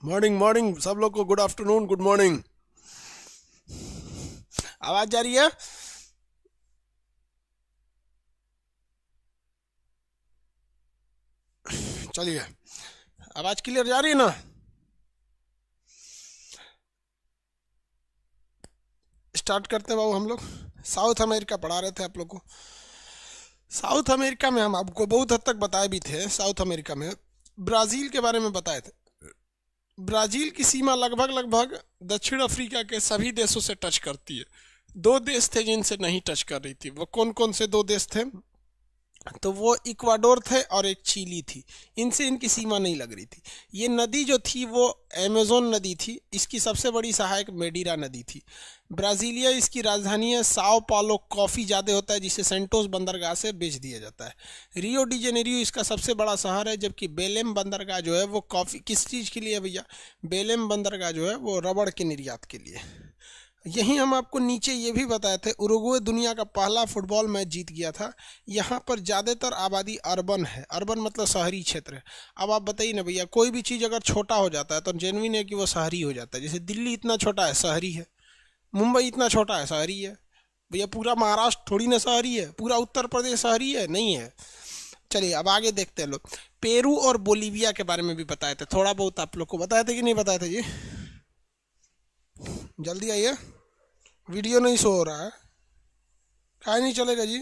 Morning morning सब लोग को गुड आफ्टरनून, गुड मॉर्निंग। आवाज जा रही है? चलिए, आवाज क्लियर जा रही है ना? स्टार्ट करते हैं बाबू। हम लोग साउथ अमेरिका पढ़ा रहे थे आप लोग को। साउथ अमेरिका में हम आपको बहुत हद तक बताए भी थे। साउथ अमेरिका में ब्राज़ील के बारे में बताए थे। ब्राज़ील की सीमा लगभग लगभग दक्षिण अफ्रीका के सभी देशों से टच करती है। दो देश थे जिनसे नहीं टच कर रही थी। वो कौन कौन से दो देश थे? तो वो इक्वाडोर थे और एक चिली थी। इनसे इनकी सीमा नहीं लग रही थी। ये नदी जो थी वो अमेज़न नदी थी। इसकी सबसे बड़ी सहायक मेडीरा नदी थी। ब्राज़ीलिया इसकी राजधानी है। साओ पालो कॉफ़ी ज़्यादा होता है जिसे सेंटोस बंदरगाह से बेच दिया जाता है। रियो डी जेनेरियो इसका सबसे बड़ा शहर है, जबकि बेलेम बंदरगाह जो है वो कॉफ़ी किस चीज़ के लिए है भैया? बेलेम बंदरगाह जो है वो रबड़ के निर्यात के लिए। यहीं हम आपको नीचे ये भी बताए थे, उरुग्वे दुनिया का पहला फुटबॉल मैच जीत गया था। यहाँ पर ज़्यादातर आबादी अर्बन है। अर्बन मतलब शहरी क्षेत्र है। अब आप बताइए ना भैया, कोई भी चीज़ अगर छोटा हो जाता है तो जेन्युइन है कि वो शहरी हो जाता है। जैसे दिल्ली इतना छोटा है, शहरी है। मुंबई इतना छोटा है, शहरी है। भैया पूरा महाराष्ट्र थोड़ी ना शहरी है, पूरा उत्तर प्रदेश शहरी है? नहीं है। चलिए अब आगे देखते हैं लोग। पेरू और बोलीविया के बारे में भी बताए थे। थोड़ा बहुत आप लोग को बताए थे कि नहीं बताए थे जी? जल्दी आइए, वीडियो नहीं शो हो रहा है। काहे नहीं चलेगा जी?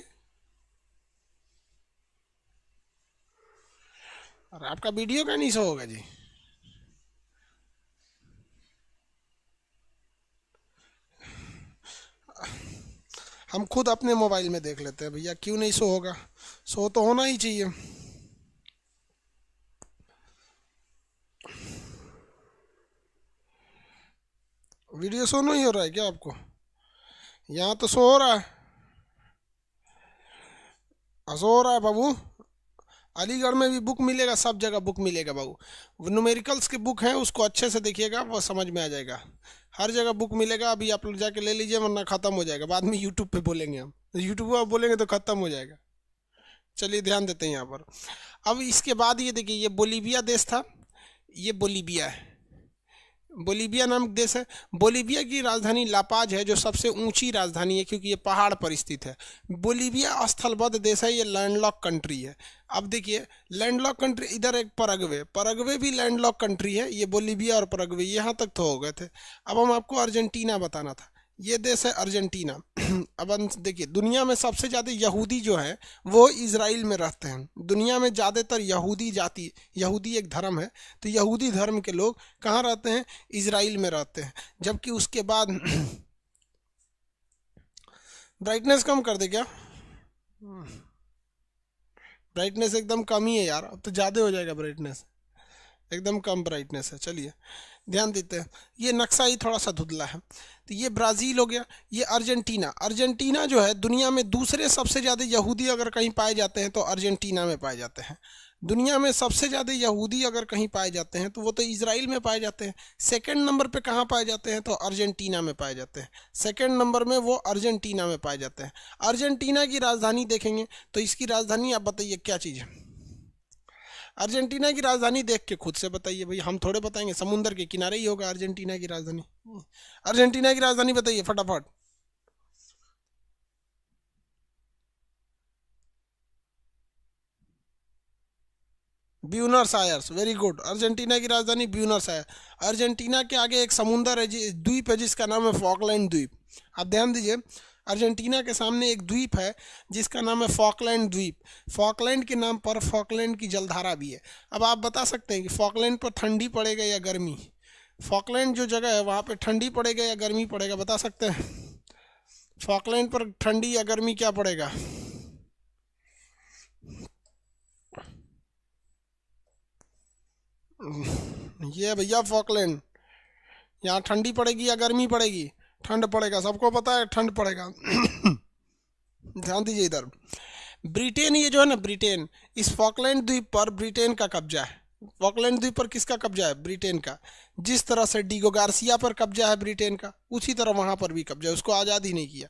और आपका वीडियो का नहीं शो होगा जी? हम खुद अपने मोबाइल में देख लेते हैं भैया, क्यों नहीं शो होगा? शो तो होना ही चाहिए। वीडियो शो नहीं हो रहा है क्या आपको? यहाँ तो शो हो रहा है। शो हो रहा है बाबू। अलीगढ़ में भी बुक मिलेगा, सब जगह बुक मिलेगा बाबू। वो न्यूमेरिकल्स की बुक है, उसको अच्छे से देखिएगा, वो समझ में आ जाएगा। हर जगह बुक मिलेगा। अभी आप लोग जाके ले लीजिए, वरना ख़त्म हो जाएगा। बाद में यूट्यूब पे बोलेंगे हम, यूट्यूब पर बोलेंगे तो ख़त्म हो जाएगा। चलिए ध्यान देते हैं यहाँ पर। अब इसके बाद ये देखिए, ये बोलीविया देश था। ये बोलीविया है। बोलीविया नामक देश है। बोलीविया की राजधानी लापाज है, जो सबसे ऊंची राजधानी है क्योंकि ये पहाड़ पर स्थित है। बोलीविया स्थलबद्ध देश है, ये लैंडलॉक कंट्री है। अब देखिए, लैंडलॉक कंट्री, इधर एक परग्वे, परग्वे भी लैंडलॉक कंट्री है। ये बोलीविया और परग्वे यहाँ तक तो हो गए थे। अब हम आपको अर्जेंटीना बताना था। ये देश है अर्जेंटीना। अब देखिए, दुनिया में सबसे ज़्यादा यहूदी जो है वो इजराइल में रहते हैं। दुनिया में ज़्यादातर यहूदी जाति, यहूदी एक धर्म है, तो यहूदी धर्म के लोग कहाँ रहते हैं? इजराइल में रहते हैं। जबकि उसके बाद ब्राइटनेस कम कर दे क्या? ब्राइटनेस एकदम कम ही है यार, अब तो ज़्यादा हो जाएगा ब्राइटनेस। एकदम कम ब्राइटनेस है। चलिए ध्यान देते हैं। ये नक्शा ही थोड़ा सा धुंधला है। तो ये ब्राज़ील हो गया। ये अर्जेंटीना, अर्जेंटीना जो है दुनिया में दूसरे सबसे ज़्यादा यहूदी अगर कहीं पाए जाते हैं तो अर्जेंटीना में पाए जाते हैं। दुनिया में सबसे ज़्यादा यहूदी अगर कहीं पाए जाते हैं तो वो तो इजराइल में पाए जाते हैं। सेकंड नंबर पे कहाँ पाए जाते हैं? तो अर्जेंटीना में पाए जाते हैं। सेकंड नंबर में वो अर्जेंटीना में पाए जाते हैं। अर्जेंटीना की राजधानी देखेंगे तो इसकी राजधानी आप बताइए क्या चीज़ है? अर्जेंटीना की राजधानी देख के खुद से बताइए भाई, हम थोड़े बताएंगे। समुंदर के किनारे ही होगा अर्जेंटीना की राजधानी। अर्जेंटीना की राजधानी बताइए फटाफट। Buenos Aires, very good. Argentina की राजधानी ब्यूनस आयर्स। अर्जेंटीना के आगे एक समुंदर है, द्वीप है, जिसका नाम है फॉकलैंड द्वीप। आप ध्यान दीजिए, अर्जेंटीना के सामने एक द्वीप है जिसका नाम है फॉकलैंड द्वीप। फॉकलैंड के नाम पर फॉकलैंड की जलधारा भी है। अब आप बता सकते हैं कि फॉकलैंड पर ठंडी पड़ेगा या गर्मी? फॉकलैंड जो जगह है वहाँ पे ठंडी पड़ेगा या गर्मी पड़ेगा, बता सकते हैं? फॉकलैंड पर ठंडी या गर्मी क्या पड़ेगा? ये है भैया फॉकलैंड। यहाँ ठंडी पड़ेगी या गर्मी पड़ेगी? ठंड पड़ेगा, सबको पता है ठंड पड़ेगा। ध्यान दीजिए इधर। ब्रिटेन, ये जो है ना ब्रिटेन, इस फॉकलैंड द्वीप पर ब्रिटेन का कब्जा है। फॉकलैंड द्वीप पर किसका कब्जा है? ब्रिटेन का। जिस तरह से डीगो गार्सिया पर कब्जा है ब्रिटेन का, उसी तरह वहाँ पर भी कब्जा है। उसको आज़ाद ही नहीं किया।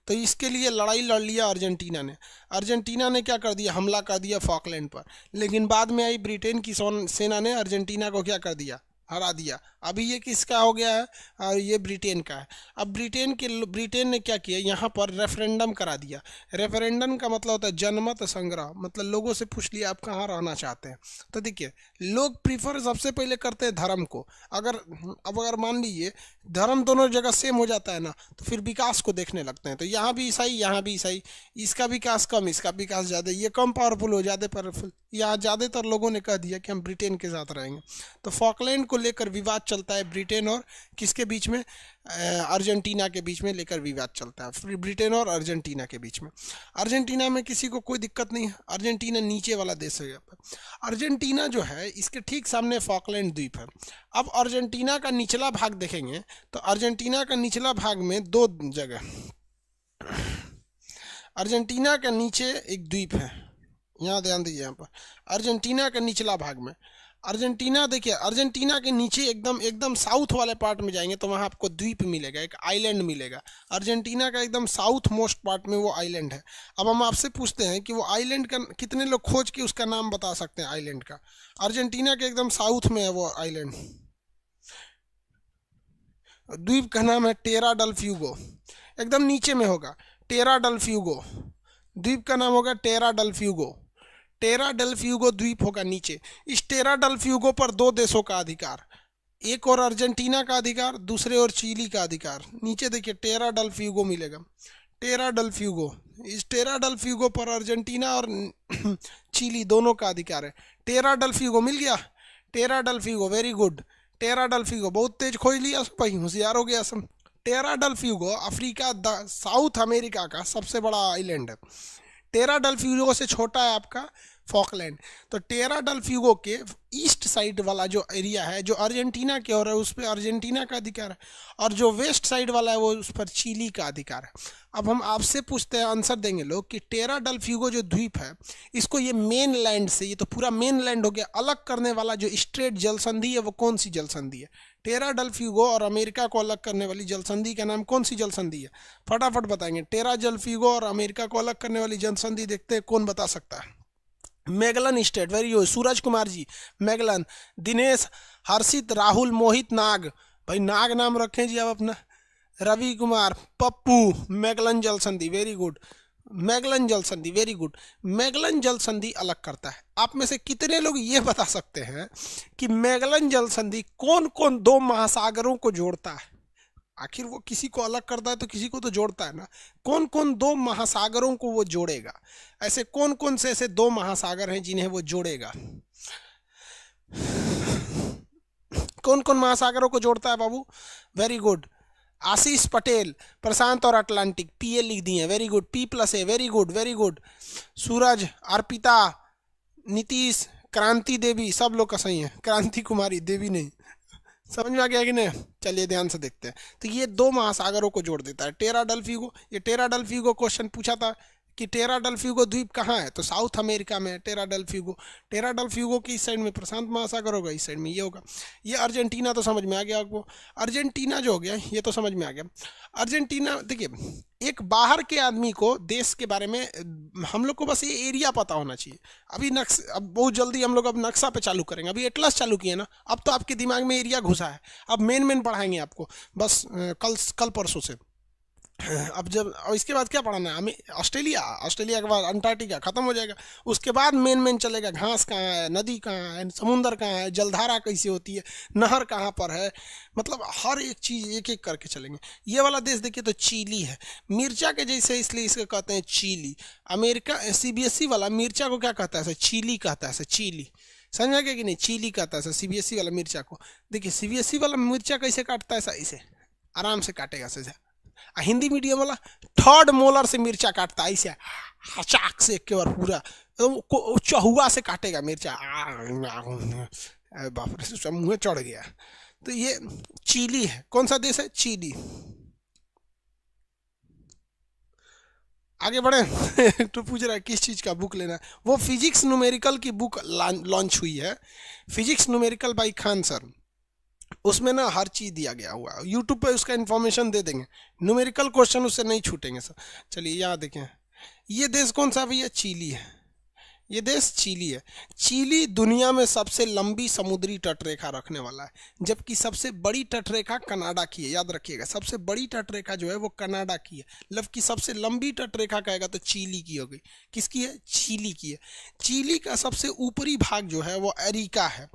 तो इसके लिए लड़ाई लड़ लिया अर्जेंटीना ने। अर्जेंटीना ने क्या कर दिया? हमला कर दिया फॉकलैंड पर। लेकिन बाद में आई ब्रिटेन की सेना ने अर्जेंटीना को क्या कर दिया? हरा दिया। अभी ये किसका हो गया है? और ये ब्रिटेन का है। अब ब्रिटेन ने क्या किया, यहाँ पर रेफरेंडम करा दिया। रेफरेंडम का मतलब होता है जनमत संग्रह, मतलब लोगों से पूछ लिया आप कहाँ रहना चाहते हैं। तो देखिए, लोग प्रीफर सबसे पहले करते हैं धर्म को। अगर मान लीजिए धर्म दोनों जगह सेम हो जाता है ना, तो फिर विकास को देखने लगते हैं। तो यहाँ भी ईसाई, यहाँ भी ईसाई, इसका विकास कम, इसका विकास ज़्यादा, ये कम पावरफुल हो, ज़्यादा पावरफुल। यहाँ ज़्यादातर लोगों ने कह दिया कि हम ब्रिटेन के साथ रहेंगे। तो फॉकलैंड को लेकर विवाद चलता है ब्रिटेन और किसके बीच में? अर्जेंटीना के बीच में लेकर विवाद चलता है, ब्रिटेन और अर्जेंटीना के बीच में। अर्जेंटीना में किसी को कोई दिक्कत नहीं है, अर्जेंटीना नीचे वाला देश है। अर्जेंटीना जो है इसके ठीक सामने फॉकलैंड द्वीप है। अब अर्जेंटीना का निचला भाग देखेंगे तो अर्जेंटीना का निचला भाग में दो जगह, अर्जेंटीना के नीचे एक द्वीप है, यहाँ ध्यान दीजिए। यहाँ पर अर्जेंटीना के निचला भाग में अर्जेंटीना, देखिए अर्जेंटीना के नीचे एकदम एकदम साउथ वाले पार्ट में जाएंगे तो वहाँ आपको द्वीप मिलेगा, एक आइलैंड मिलेगा। अर्जेंटीना का एकदम साउथ मोस्ट पार्ट में वो आइलैंड है। अब हम आपसे पूछते हैं कि वो आइलैंड का कितने लोग खोज के उसका नाम बता सकते हैं आइलैंड का? अर्जेंटीना के एकदम साउथ में है वो आइलैंड। द्वीप का नाम है टेरा डल फ्यूगो, एकदम नीचे में होगा टेरा डल फ्यूगो। द्वीप का नाम होगा टेरा डल फ्यूगो। टेरा डेल फ्यूगो द्वीप होगा नीचे। इस टेरा डेल फ्यूगो पर दो देशों का अधिकार, एक और अर्जेंटीना का अधिकार, दूसरे और चिली का अधिकार। नीचे देखिए टेरा डेल फ्यूगो मिलेगा, टेरा डेल फ्यूगो। इस टेरा डेल फ्यूगो पर अर्जेंटीना और चिली दोनों का अधिकार है। टेरा डेल फ्यूगो मिल गया, Tierra del Fuego, very good. Tierra del Fuego बहुत तेज खोज लिया भाई, होशियार हो गया सब। Tierra del Fuego Africa, South America का सबसे बड़ा आइलैंड है। टेरा डेल फ्यूगो से छोटा है आपका फॉकलैंड। तो टेरा डेल फ्यूगो के ईस्ट साइड वाला जो एरिया है जो अर्जेंटीना की ओर है उस पर अर्जेंटीना का अधिकार है, और जो वेस्ट साइड वाला है वो उस पर चिली का अधिकार है। अब हम आपसे पूछते हैं, आंसर देंगे लोग कि टेरा डेल फ्यूगो जो द्वीप है इसको ये मेन लैंड से, ये तो पूरा मेन लैंड हो गया, अलग करने वाला जो स्ट्रेट जल संधि है वो कौन सी जल संधि है? टेरा डेल फ्यूगो और अमेरिका को अलग करने वाली जल संधि का नाम कौन सी जल संधि है? फटाफट बताएंगे। टेरा डेल फ्यूगो और अमेरिका को अलग करने वाली जल संधि देखते हैं कौन बता सकता है। Magellan Strait, very good. Suraj Kumar ji, Magellan. Dinesh, Harshit, Rahul, Mohit, Nag, भाई नाग नाम रखें जी आप अपना। रवि कुमार, पप्पू, मैगलन जल संधि, वेरी गुड। मैगलन जल संधि, वेरी गुड। मैगलन जल संधि अलग करता है। आप में से कितने लोग ये बता सकते हैं कि मैगलन जल संधि कौन कौन दो महासागरों को जोड़ता है? आखिर वो किसी को अलग करता है तो किसी को तो जोड़ता है ना। कौन कौन दो महासागरों को वो जोड़ेगा? ऐसे कौन कौन से ऐसे दो महासागर हैं जिन्हें वो जोड़ेगा? कौन कौन महासागरों को जोड़ता है बाबू? Very good. आशीष पटेल, प्रशांत और अटलांटिक, पीए लिख दिए, very good. P+A, very good, very good. Suraj, Arpita, Nitish, Kranti Devi, सब लोग का सही है। क्रांति कुमारी, देवी नहीं। समझ में आ गया कि नहीं? चलिए ध्यान से देखते हैं। तो ये दो महासागरों को जोड़ देता है टेरा डेल फ्यूगो। ये टेरा डेल फ्यूगो क्वेश्चन पूछा था कि टेरा डेल फ्यूगो द्वीप कहाँ है, तो साउथ अमेरिका में है टेरा डेल फ्यूगो। टेरा डेल फ्यूगो की इस साइड में प्रशांत महासागर होगा, इस साइड में ये होगा। ये अर्जेंटीना तो समझ में आ गया आपको। अर्जेंटीना जो हो गया ये तो समझ में आ गया। अर्जेंटीना देखिए, एक बाहर के आदमी को देश के बारे में हम लोग को बस ये एरिया पता होना चाहिए। अब बहुत जल्दी हम लोग अब नक्शा पे चालू करेंगे। अभी एटलस चालू किए ना, अब तो आपके दिमाग में एरिया घुसा है। अब मेन पढ़ाएंगे आपको बस कल परसों से। अब जब और इसके बाद क्या पढ़ाना है हमें? ऑस्ट्रेलिया के बाद अंटार्कटिका खत्म हो जाएगा। उसके बाद मेन चलेगा घास कहाँ है, नदी कहाँ है, समुंदर कहाँ है, जलधारा कैसे होती है, नहर कहाँ पर है, मतलब हर एक चीज़ एक एक करके चलेंगे। ये वाला देश देखिए तो चिली है, मिर्चा के जैसे, इसलिए इसको कहते हैं चिली। अमेरिका CBSE वाला मिर्चा को क्या कहता है? चिली कहता है, चिली। समझ गया कि नहीं? चिली कहता है CBSE वाला मिर्चा को। देखिए CBSE वाला मिर्चा कैसे काटता है? ऐसे आराम से काटेगा ऐसे। हिंदी मीडियम वाला थर्ड मोलर से मिर्चा काटता है, ऐसे हचाक से एक बार पूरा चहुआ से काटेगा मिर्चा। बाप रे, मुँह चढ़ गया। तो ये चिली है। कौन सा देश है? चिली। आगे बढ़े तो पूछ रहा है किस चीज़ का बुक लेना है। वो फिजिक्स न्यूमेरिकल की बुक लॉन्च हुई है, physics numerical by Khan sir. उसमें ना हर चीज़ दिया गया हुआ है, यूट्यूब पे उसका इन्फॉर्मेशन दे देंगे। न्यूमेरिकल क्वेश्चन उससे नहीं छूटेंगे सर। चलिए यहाँ देखें, ये देश कौन सा भैया? चिली है। ये देश चिली है। चिली दुनिया में सबसे लंबी समुद्री तटरेखा रखने वाला है, जबकि सबसे बड़ी तटरेखा कनाडा की है। याद रखिएगा, सबसे बड़ी तटरेखा जो है वो कनाडा की है, जबकि सबसे लंबी तटरेखा कहेगा तो चिली की होगी। किसकी है? चिली की है। चिली का सबसे ऊपरी भाग जो है वो अरिका है।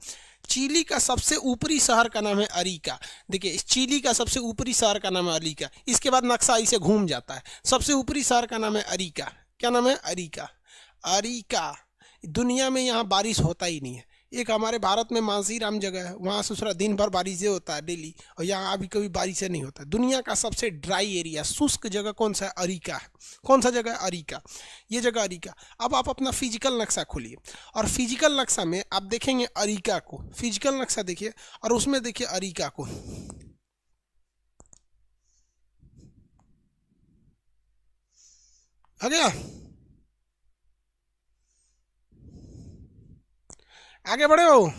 चिली का सबसे ऊपरी शहर का नाम है अरिका। देखिए, चिली का सबसे ऊपरी शहर का नाम है अरिका। इसके बाद नक्शा इसे घूम जाता है। सबसे ऊपरी शहर का नाम है अरिका। क्या नाम है? अरिका। अरिका। दुनिया में यहाँ बारिश होता ही नहीं है। एक हमारे भारत में मांसीराम जगह है, वहाँ दूसरा दिन भर बारिशें होता है डेली, और यहाँ अभी कभी बारिशें नहीं होता। दुनिया का सबसे ड्राई एरिया, शुष्क जगह कौन सा है? अरिका है। कौन सा जगह है? अरिका। ये जगह अरिका। अब आप अपना फिजिकल नक्शा खोलिए, और फिजिकल नक्शा में आप देखेंगे अरिका को। फिजिकल नक्शा देखिए और उसमें देखिए अरिका को। आ गया? आगे बढ़े हो।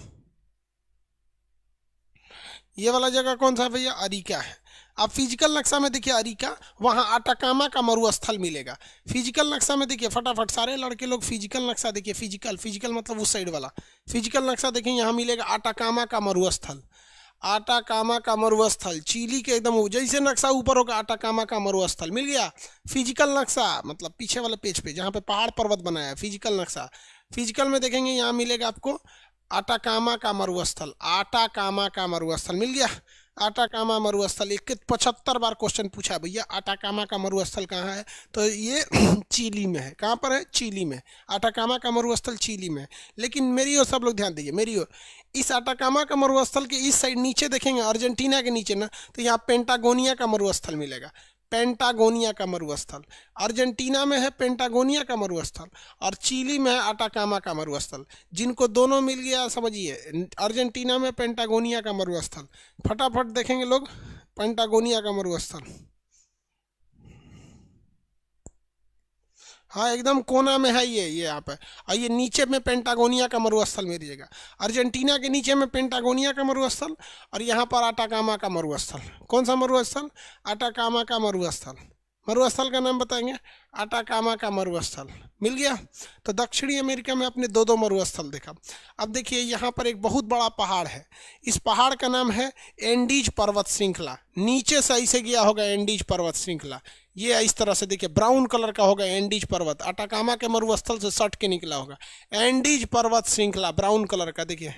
ये वाला जगह कौन सा है भैया? अरिका है। अब फिजिकल नक्शा में देखिए अरिका, वहाँ आटाकामा का मरुस्थल मिलेगा। फिजिकल नक्शा में देखिए फटाफट सारे लड़के लोग फिजिकल नक्शा देखिए। फिजिकल फिजिकल मतलब उस साइड वाला फिजिकल नक्शा देखिए, यहाँ मिलेगा आटाकामा का मरुस्थल। आटाकामा का मरुस्थल चिली के एकदम जैसे नक्शा ऊपर होगा, आटाकामा का मरुस्थल मिल गया। फिजिकल नक्शा मतलब पीछे वाले पेज पे जहाँ पे पहाड़ पर्वत बनाया है, फिजिकल नक्शा। फिजिकल में देखेंगे यहाँ मिलेगा आपको आटाकामा का मरुस्थल। आटाकामा का मरुस्थल मिल गया। आटाकामा मरुस्थल 75 बार क्वेश्चन पूछा भैया, आटाकामा का मरुस्थल कहाँ है? तो ये चिली में है। कहाँ पर है? चिली में। आटाकामा का मरुस्थल चिली में है। लेकिन मेरी ओर सब लोग ध्यान दीजिए, मेरी ओर। इस आटाकामा का मरुस्थल के इस साइड नीचे देखेंगे, अर्जेंटीना के नीचे ना, तो यहाँ पेंटागोनिया का मरुस्थल मिलेगा। पेंटागोनिया का मरुस्थल अर्जेंटीना में है, पेंटागोनिया का मरुस्थल, और चिली में है आटाकामा का मरुस्थल। जिनको दोनों मिल गया समझिए, अर्जेंटीना में पेंटागोनिया का मरुस्थल। फटाफट देखेंगे लोग, पेंटागोनिया का मरुस्थल। हाँ, एकदम कोना में है ये यहाँ पे। और ये नीचे में पेंटागोनिया का मरुस्थल मिलेगा। अर्जेंटीना के नीचे में पेंटागोनिया का मरुस्थल, और यहाँ पर आटाकामा का मरुस्थल। कौन सा मरुस्थल? आटाकामा का मरुस्थल। मरुस्थल का नाम बताएंगे? आटाकामा का मरुस्थल। मिल गया। तो दक्षिणी अमेरिका में आपने दो दो मरुस्थल देखा। अब देखिए यहाँ पर एक बहुत बड़ा पहाड़ है। इस पहाड़ का नाम है एंडीज पर्वत श्रृंखला। नीचे से ऐसे गया होगा एंडीज पर्वत श्रृंखला। ये इस तरह से देखिए, ब्राउन कलर का होगा एंडीज पर्वत। आटाकामा के मरुस्थल से सट के निकला होगा। एंडीज पर्वत श्रृंखला ब्राउन कलर का देखिए,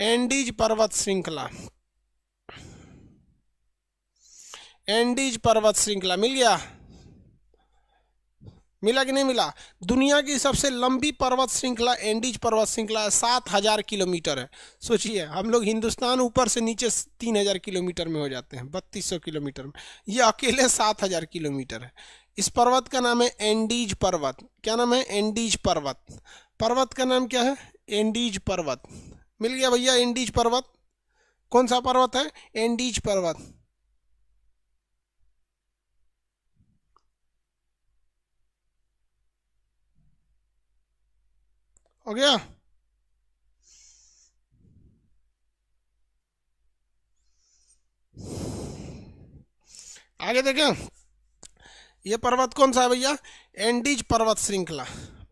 एंडीज पर्वत श्रृंखला। एंडीज पर्वत श्रृंखला मिल गया। मिला कि नहीं मिला? दुनिया की सबसे लंबी पर्वत श्रृंखला एंडीज पर्वत श्रृंखला 7000 किलोमीटर है। सोचिए, हम लोग हिंदुस्तान ऊपर से नीचे 3000 किलोमीटर में हो जाते हैं, 3200 किलोमीटर में। ये अकेले 7000 किलोमीटर है। इस पर्वत का नाम है एंडीज पर्वत। क्या नाम है? एंडीज पर्वत। पर्वत का नाम क्या है? एंडीज पर्वत। मिल गया भैया, एंडीज पर्वत। कौन सा पर्वत है? एंडीज पर्वत। हो गया? आगे देखें, ये पर्वत कौन सा है भैया? एंडीज पर्वत श्रृंखला।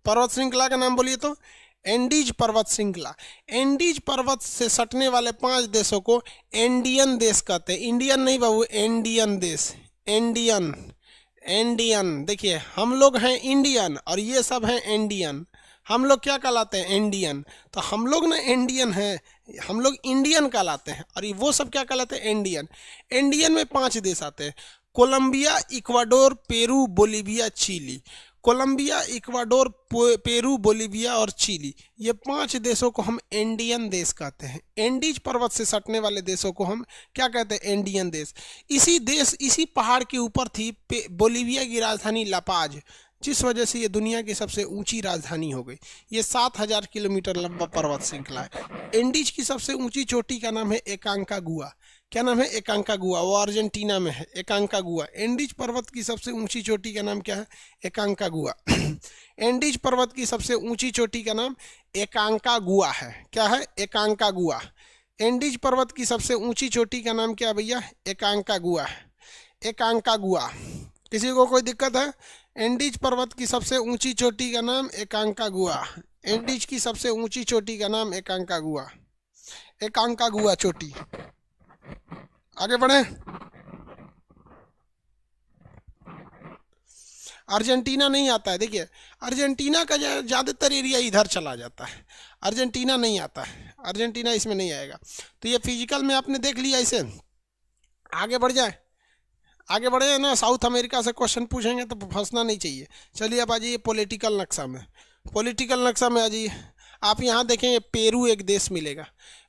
पर्वत श्रृंखला का नाम बोलिए तो एंडीज पर्वत श्रृंखला। एंडीज पर्वत से सटने वाले 5 देशों को एंडियन देश कहते हैं। इंडियन नहीं बाबू, एंडियन देश। एंडियन। एंडियन। देखिए, हम लोग हैं इंडियन और ये सब हैं एंडियन। हम लोग क्या कहलाते हैं? इंडियन। तो हम लोग ना इंडियन हैं, हम लोग इंडियन कहलाते हैं, और वो सब क्या कहलाते हैं? इंडियन। इंडियन में 5 देश आते हैं: Colombia, Ecuador, Peru, Bolivia, Chile. Colombia, Ecuador, Peru, Bolivia और चिली, ये 5 देशों को हम एंडियन देश कहते हैं। एंडीज पर्वत से सटने वाले देशों को हम क्या कहते हैं? एंडियन देश। इसी पहाड़ के ऊपर थी बोलीविया की राजधानी लापाज, जिस वजह से ये दुनिया की सबसे ऊंची राजधानी हो गई। ये 7000 किलोमीटर लंबा पर्वत श्रृंखला है। एंडीज की सबसे ऊंची चोटी का नाम है एकांकागुआ। क्या नाम है? एकांकागुआ। वो अर्जेंटीना में है, एकांकागुआ। एंडीज पर्वत की सबसे ऊंची चोटी का नाम क्या है? एकांकागुआ। एंडीज पर्वत की सबसे ऊंची चोटी का नाम एकांकागुआ है। क्या है? एकांकागुआ। एंडीज पर्वत की सबसे ऊंची चोटी का नाम क्या भैया? एकांकागुआ। एकांकागुआ। किसी को कोई दिक्कत है? एंडीज पर्वत की सबसे ऊंची चोटी का नाम एकांकागुआ। एंडीज की सबसे ऊंची चोटी का नाम एकांकागुआ, एकांकागुआ चोटी। आगे बढ़े। अर्जेंटीना नहीं आता है, देखिए अर्जेंटीना का ज़्यादातर एरिया इधर चला जाता है, अर्जेंटीना नहीं आता है, अर्जेंटीना इसमें नहीं आएगा। तो ये फिजिकल में आपने देख लिया इसे। आगे बढ़ जाए, आगे बढ़े ना, साउथ अमेरिका से क्वेश्चन पूछेंगे तो फंसना नहीं चाहिए। चलिए अब आ जाइए पॉलिटिकल नक्शा में, पॉलिटिकल नक्शा में आ जाइए। आप यहाँ देखेंगे पेरू एक देश मिलेगा,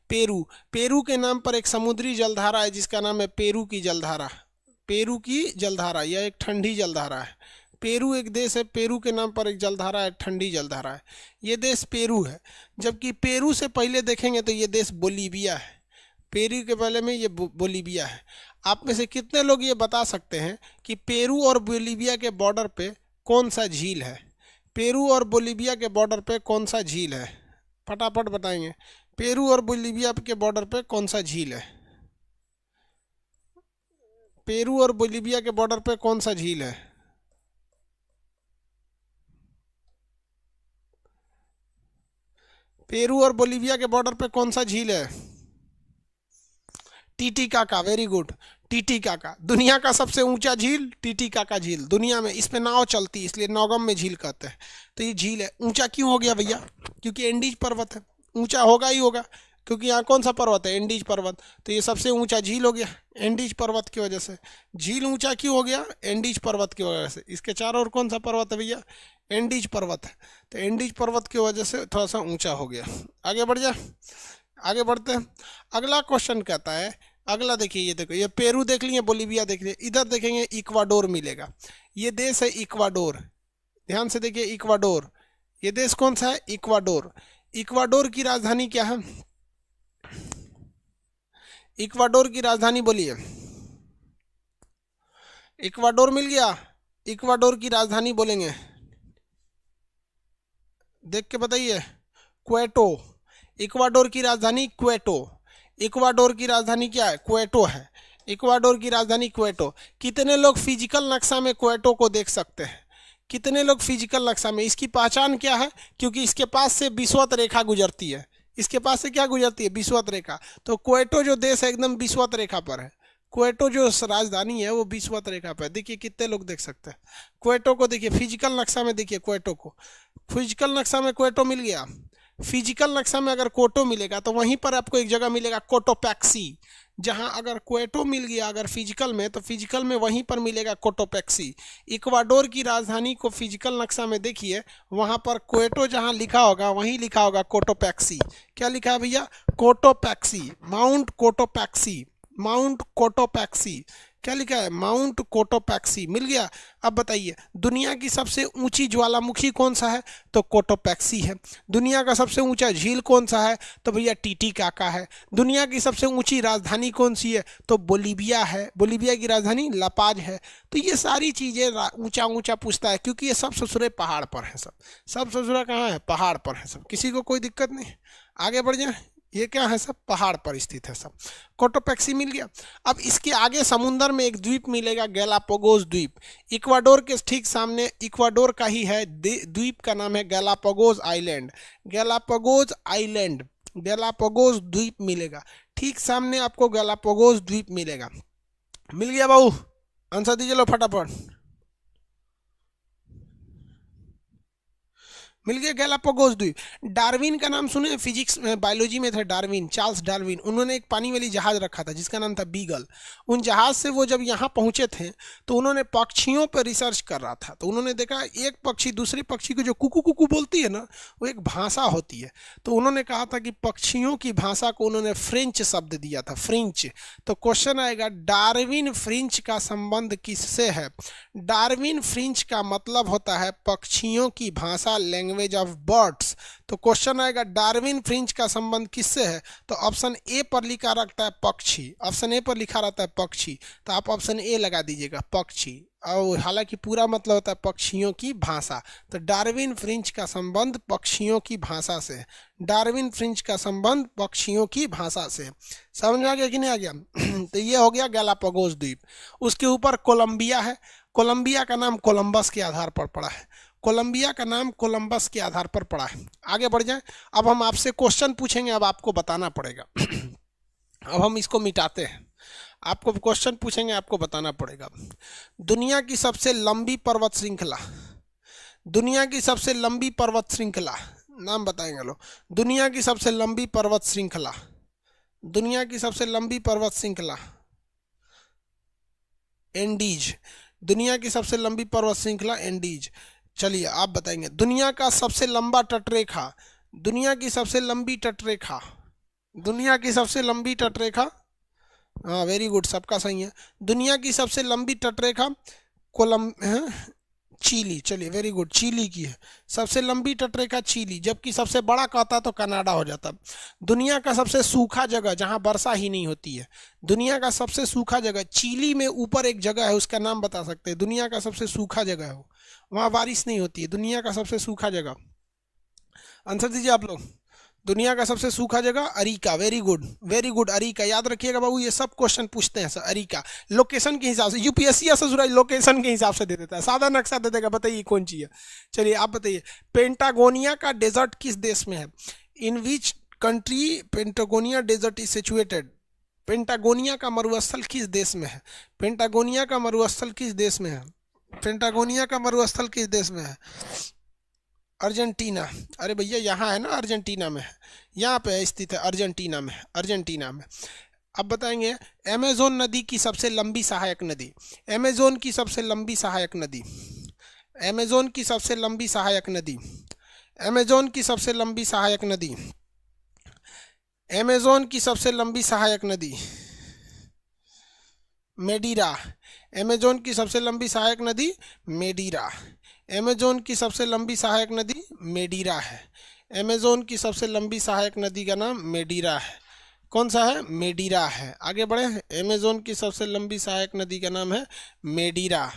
पेरू, पेरू के नाम पर एक समुद्री जलधारा है जिसका नाम है पेरू की जलधारा, पेरू की जलधारा, यह एक ठंडी जलधारा है। पेरू एक देश है, पेरू के नाम पर एक जलधारा है, ठंडी जलधारा है, ये देश पेरू है। जबकि पेरू से पहले देखेंगे तो ये देश बोलीविया है, पेरू के पहले में ये बोलीविया है। आप में से कितने लोग ये बता सकते हैं कि पेरू और बोलीविया के बॉर्डर पे कौन सा झील है, पेरू और बोलीविया के बॉर्डर पे कौन सा झील है, फटाफट बताएंगे। पेरू और बोलीविया के बॉर्डर पे कौन सा झील है, पेरू और बोलीविया के बॉर्डर पे कौन सा झील है? पेरू और बोलीविया के बॉर्डर पे कौन सा झील है? Titicaca, very good, Titicaca. दुनिया का सबसे ऊंचा झील टीटीकाका झील, दुनिया में, इस पे नाव चलती, इसलिए नौगम में झील कहते हैं। तो ये झील है। ऊंचा क्यों हो गया भैया? क्योंकि एंडीज पर्वत है, ऊंचा होगा ही होगा, क्योंकि यहाँ कौन सा पर्वत है? एंडीज पर्वत। तो ये सबसे ऊंचा झील हो गया एंडीज पर्वत की वजह से। झील ऊंचा क्यों हो गया? एंडीज पर्वत की वजह से। इसके चारों ओर कौन सा पर्वत है भैया? एंडीज पर्वत है। तो एंडीज पर्वत की वजह से थोड़ा सा ऊंचा हो गया। आगे बढ़ जा, आगे बढ़ते हैं। अगला क्वेश्चन कहता है, अगला देखिए, ये देखो, ये पेरू देख लिए, बोलीविया देख लिए, इधर देखेंगे इक्वाडोर मिलेगा। ये देश है इक्वाडोर, ध्यान से देखिए इक्वाडोर, ये देश कौन सा है? इक्वाडोर। इक्वाडोर की राजधानी क्या है? इक्वाडोर की राजधानी बोलिए। इक्वाडोर मिल गया, इक्वाडोर की राजधानी बोलेंगे, देख के बताइए। क्वेटो, इक्वाडोर की राजधानी क्वेटो। इक्वाडोर की राजधानी क्या है? क्वेटो है। इक्वाडोर की राजधानी क्वेटो। कितने लोग फिजिकल नक्शा में क्वेटो को देख सकते हैं? कितने लोग फिजिकल नक्शा में? इसकी पहचान क्या है? क्योंकि इसके पास से विषुवत रेखा गुजरती है, इसके पास से क्या गुजरती है? विषुवत रेखा। तो क्वेटो जो देश है एकदम विषुवत रेखा पर है, क्वेटो जो राजधानी है वो विषुवत रेखा पर। देखिए कितने लोग देख सकते हैं क्वेटो को, देखिए फिजिकल नक्शा में, देखिए क्वेटो को, फिजिकल नक्शा में क्वेटो मिल गया। फिजिकल नक्शा में अगर कोटो मिलेगा तो वहीं पर आपको एक जगह मिलेगा कोटोपैक्सी, जहां अगर क्वेटो मिल गया अगर फिजिकल में, तो फिजिकल में वहीं पर मिलेगा कोटोपैक्सी। इक्वाडोर की राजधानी को फिजिकल नक्शा में देखिए, वहां पर क्वेटो जहां लिखा होगा वहीं लिखा होगा कोटोपैक्सी। क्या लिखा है भैया? Cotopaxi, mount Cotopaxi, mount Cotopaxi. क्या लिखा है? माउंट कोटोपैक्सी मिल गया। अब बताइए दुनिया की सबसे ऊंची ज्वालामुखी कौन सा है? तो कोटोपैक्सी है। दुनिया का सबसे ऊंचा झील कौन सा है? तो भैया टीटीकाका है। दुनिया की सबसे ऊंची राजधानी कौन सी है? तो बोलीविया है, बोलीविया की राजधानी लापाज है। तो ये सारी चीज़ें ऊंचा ऊंचा पूछता है, क्योंकि ये सब ससुरे पहाड़ पर है, सब ससुरा कहाँ है? पहाड़ पर है सब, किसी को कोई दिक्कत नहीं। आगे बढ़ जाए, ये क्या है? सब पहाड़ पर स्थित है सब। कोटोपैक्सी मिल गया। अब इसके आगे समुंदर में एक द्वीप मिलेगा, गैलापागोस द्वीप। इक्वाडोर के ठीक सामने इक्वाडोर का ही है द्वीप, का नाम है Galapagos island. Galapagos island, Galapagos द्वीप मिलेगा, ठीक सामने आपको गैलापागोस द्वीप मिलेगा। मिल गया बाबू? आंसर दीजिए लो फटाफट। मिल गया गैलापागोस द्वीप। डार्विन का नाम सुने? फिजिक्स में, बायोलॉजी में थे डार्विन, चार्ल्स डार्विन। उन्होंने एक पानी वाली जहाज रखा था जिसका नाम था बीगल। उन जहाज से वो जब यहाँ पहुँचे थे तो उन्होंने पक्षियों पर रिसर्च कर रहा था। तो उन्होंने देखा एक पक्षी दूसरे पक्षी को जो कुकू कुकू बोलती है ना, वो एक भाषा होती है। तो उन्होंने कहा था कि पक्षियों की भाषा को उन्होंने फ्रेंच शब्द दिया था, फ्रेंच। तो क्वेश्चन आएगा डार्विन फ्रेंच का संबंध किससे है? डार्विन फ्रेंच का मतलब होता है पक्षियों की भाषा, लैंग्वेज ऑफ बर्ड्स। तो क्वेश्चन आएगा डार्विन फ्रेंच का संबंध किससे है? तो ऑप्शन ए पर लिखा रहता है पक्षी, ऑप्शन ए पर लिखा रहता है पक्षी, तो आप ऑप्शन ए लगा दीजिएगा पक्षी। और हालांकि पूरा मतलब होता है पक्षियों की भाषा। तो डार्विन फ्रेंच का संबंध पक्षियों की भाषा से, डार्विन फ्रेंच का संबंध पक्षियों की भाषा से। समझ में आ गया कि नहीं आ गया? तो ये हो गया गैलापागोस द्वीप। उसके ऊपर कोलंबिया है, कोलंबिया का नाम कोलंबस के आधार पर पड़ा है। कोलंबिया का नाम कोलंबस के आधार पर पड़ा है। आगे बढ़ जाएं। अब हम आपसे क्वेश्चन पूछेंगे, अब आपको बताना पड़ेगा। अब हम इसको मिटाते हैं, आपको क्वेश्चन पूछेंगे, आपको बताना पड़ेगा। दुनिया की सबसे लंबी पर्वत श्रृंखला, दुनिया की सबसे लंबी पर्वत श्रृंखला, नाम बताएंगे लोग। दुनिया की सबसे लंबी पर्वत श्रृंखला, दुनिया की सबसे लंबी पर्वत श्रृंखला एंडीज, दुनिया की सबसे लंबी पर्वत श्रृंखला एंडीज। चलिए आप बताएंगे। दुनिया का सबसे लंबा तटरेखा, दुनिया की सबसे लंबी तटरेखा, दुनिया की सबसे लंबी तटरेखा, हाँ वेरी गुड, सबका सही है। दुनिया की सबसे लंबी तटरेखा चिली, चलिए वेरी गुड, चिली की है सबसे लंबी तटरेखा चिली, जबकि सबसे बड़ा कहता तो कनाडा हो जाता। दुनिया का सबसे सूखा जगह जहां वर्षा ही नहीं होती है, दुनिया का सबसे सूखा जगह चिली में ऊपर एक जगह है, उसका नाम बता सकते हैं? दुनिया का सबसे सूखा जगह है, वहां बारिश नहीं होती है, दुनिया का सबसे सूखा जगह। आंसर दीजिए आप लोग। दुनिया का सबसे सूखा जगह areca, very good very good, areca याद रखिएगा बाबू, ये सब क्वेश्चन पूछते हैं सर। अरिका लोकेशन के हिसाब से, यूपीएससी या ससुराल लोकेशन के हिसाब से दे देता है, सादा नक्शा दे देगा, बताइए कौन चीज है। चलिए आप बताइए, पेंटागोनिया का डेजर्ट किस देश में है? In which country Patagonia desert is situated? Patagonia का मरुस्थल किस देश में है? पेंटागोनिया का मरुस्थल किस देश में है? पेंटागोनिया का मरुस्थल किस देश में है? अर्जेंटीना। अरे भैया यहाँ है ना, अर्जेंटीना में है, यहाँ पे स्थित है, अर्जेंटीना में, अर्जेंटीना में। अब बताएंगे अमेजोन नदी की सबसे लंबी सहायक नदी, अमेजोन की सबसे लंबी सहायक नदी, अमेजोन की सबसे लंबी सहायक नदी, अमेजोन की सबसे लंबी सहायक नदी, अमेजोन की सबसे लंबी सहायक नदी मेडीरा, अमेजोन की सबसे लंबी सहायक नदी मेडीरा, अमेजोन की सबसे लंबी सहायक नदी मेडीरा है, अमेजोन की सबसे लंबी सहायक नदी का नाम मेडीरा है। कौन सा है? मेडीरा है। आगे बढ़े, अमेजोन की सबसे लंबी सहायक नदी का नाम है मेडीरा।